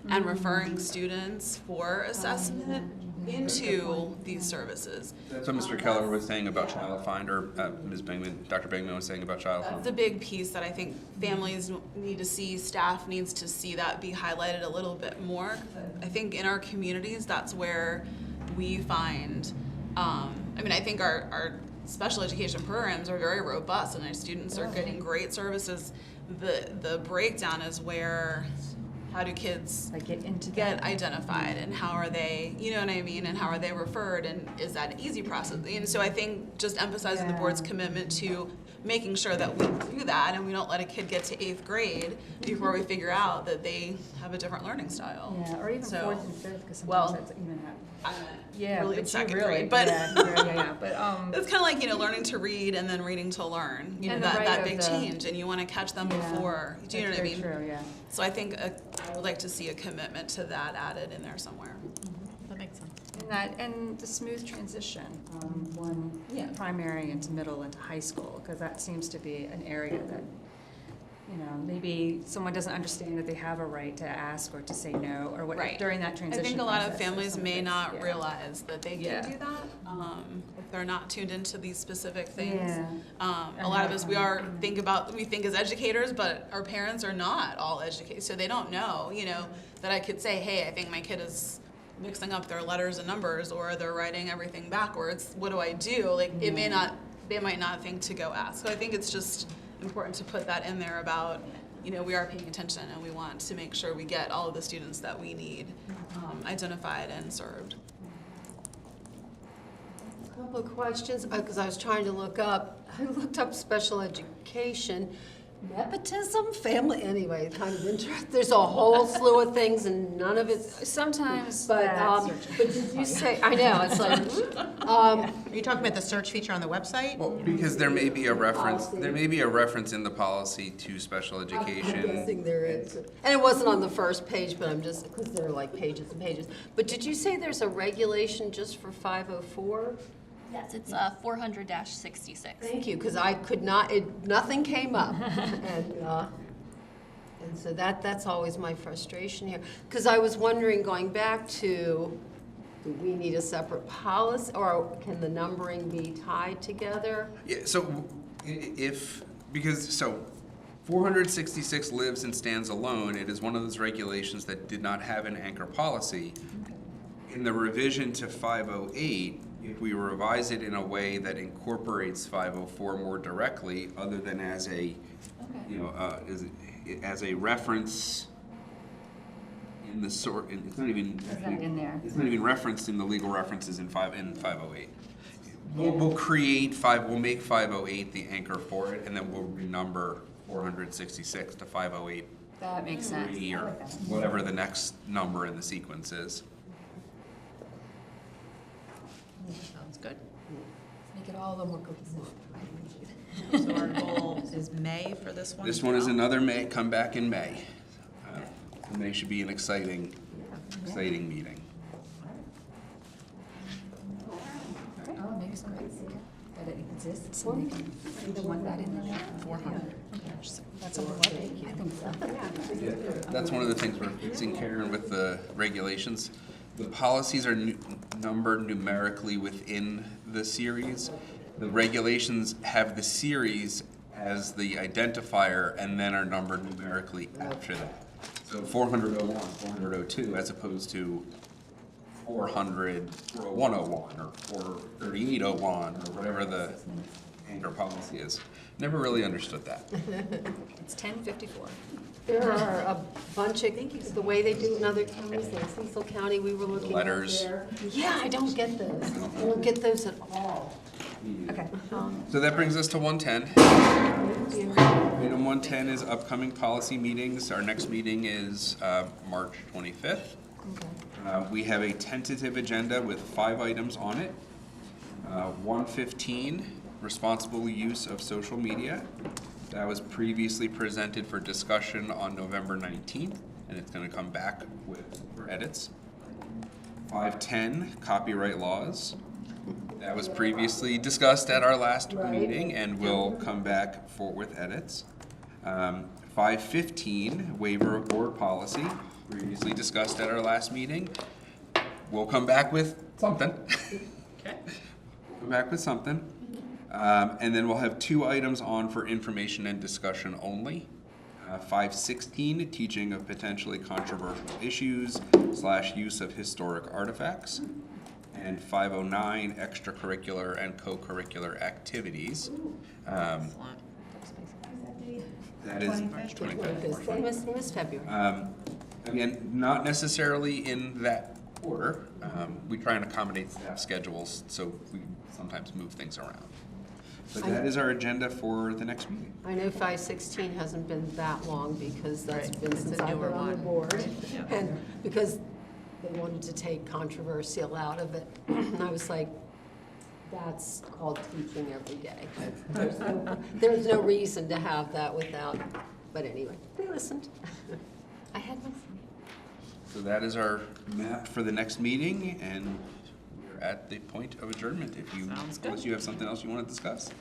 and referring students for assessment into these services. That's what Mr. Keller was saying about Child Find, or Ms. Bingman, Dr. Bingman was saying about Child That's Find. the big piece that I think families need to see, staff needs to see that be highlighted a little bit more. I think in our communities, that's where we find, I mean, I think our special education programs are very robust and our students are getting great services. The breakdown is where, how do kids Like get identified and how are they, you know what I mean, and how are they referred, and is that an easy process? And so I think just emphasizing the board's commitment to making sure that we do that and we don't let a kid get to 8th grade before we figure out that they have a different learning style. Yeah, or even So, 4th and 5th, because well, sometimes that's even that. I'm Yeah, really but in you 2nd really, grade, but yeah, but, it's kind of like, you know, learning to read and then reading to learn, you know, And the right that of big the- change, and you want to catch them Yeah, before, do you know what I that's mean? very true, yeah. So I think I would like to see a commitment to that added in there somewhere. That makes sense. And the smooth transition, one primary into middle into high school, because that seems to be an area that, you know, maybe someone doesn't understand that they have a right to ask or to say no, or what, Right. during that I transition think a lot of process, families some may kids- not yeah. realize that they Yeah. can do that, if they're not tuned into these specific things. Yeah. A lot of us, we think as educators, but our parents are not all educated, so they don't know, you know, that I could say, hey, I think my kid is mixing up their letters and numbers, or they're writing everything backwards, what do I do? Like, they might not think to go ask. So I think it's just important to put that in there about, you know, we are paying attention and we want to make sure we get all of the students that we need identified and served. Couple of questions, because I was trying to look up, I looked up special education, nepotism, family, anyway, kind of interesting. There's a whole slew of things and none of it's, Sometimes but, that's but did you say, I know, it's like, Are you talking about the search feature on the website? Well, because there may be a reference in the policy to special I'm education. guessing there is. And it wasn't on the first page, but I'm just, because there are like pages and pages. But did you say there's a regulation just for 504? Yes, it's 400-66. Thank you, because I could not, nothing came up. And so that's always my frustration here. Because I was wondering, going back to, do we need a separate policy, or can the numbering be tied together? Yeah, so so 466 lives and stands alone. It is one of those regulations that did not have an anchor policy. In the revision to 508, if we revise it in a way that incorporates 504 more directly, other than as a, you know, as a reference in the sort, it's not even in there. It's not even referenced in the legal references in 508. We'll make 508 the anchor for it, and then we'll renumber 466 to 508. That makes sense. Or whatever the next number in the sequence is. Sounds good. Make it all a little more cohesive. So our goal is May for this one? This one is another May, come back in May. May should be an exciting meeting. Oh, maybe somebody see it, that it exists, and they can either want that in there. 400. That's on the web. I think so. That's one of the things we're fixing, Karen, with the regulations. The policies are numbered numerically within the series. The regulations have the series as the identifier and then are numbered numerically after that. So 401, 402, as opposed to 400, 101, or 43801, or whatever the anchor policy is. Never really understood that. It's 10:54. There are a bunch of, the way they do it in other counties, like Cecil County, we were looking at Letters. there. Yeah, I don't get those. I don't get those at all. Okay. So that brings us to 110. Item 110 is upcoming policy meetings. Our next meeting is March 25th. We have a tentative agenda with 5 items on it. 115, responsible use of social media. That was previously presented for discussion on November 19th, and it's going to come back for edits. 510, copyright laws. That was previously discussed at our last meeting and will come back with edits. 515, waiver of board policy, previously discussed at our last meeting. We'll come back with something. Okay. Come back with something. And then we'll have 2 items on for information and discussion only. 516, teaching of potentially controversial issues / use of historic artifacts. And 509, extracurricular and co-curricular activities. That is March 25th. They missed February. Again, not necessarily in that order. We try and accommodate staff schedules, so we sometimes move things around. But that is our agenda for the next meeting. I know 516 hasn't been that long because that's Right, been it's since a I've newer been on the one, board. right, yeah. And because they wanted to take controversial out of it. And I was like, that's called teaching every day. There's no reason to have that without, but anyway, they listened. I had my say. So that is our map for the next meeting, and we're at the point of adjournment. Sounds good. Unless you have something else you want to discuss.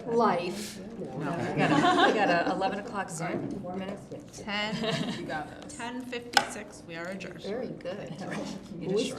Life. I got a 11 o'clock Zoom, 4 minutes. 10, You got this. 10:56, we are adjourned. Very good. You We just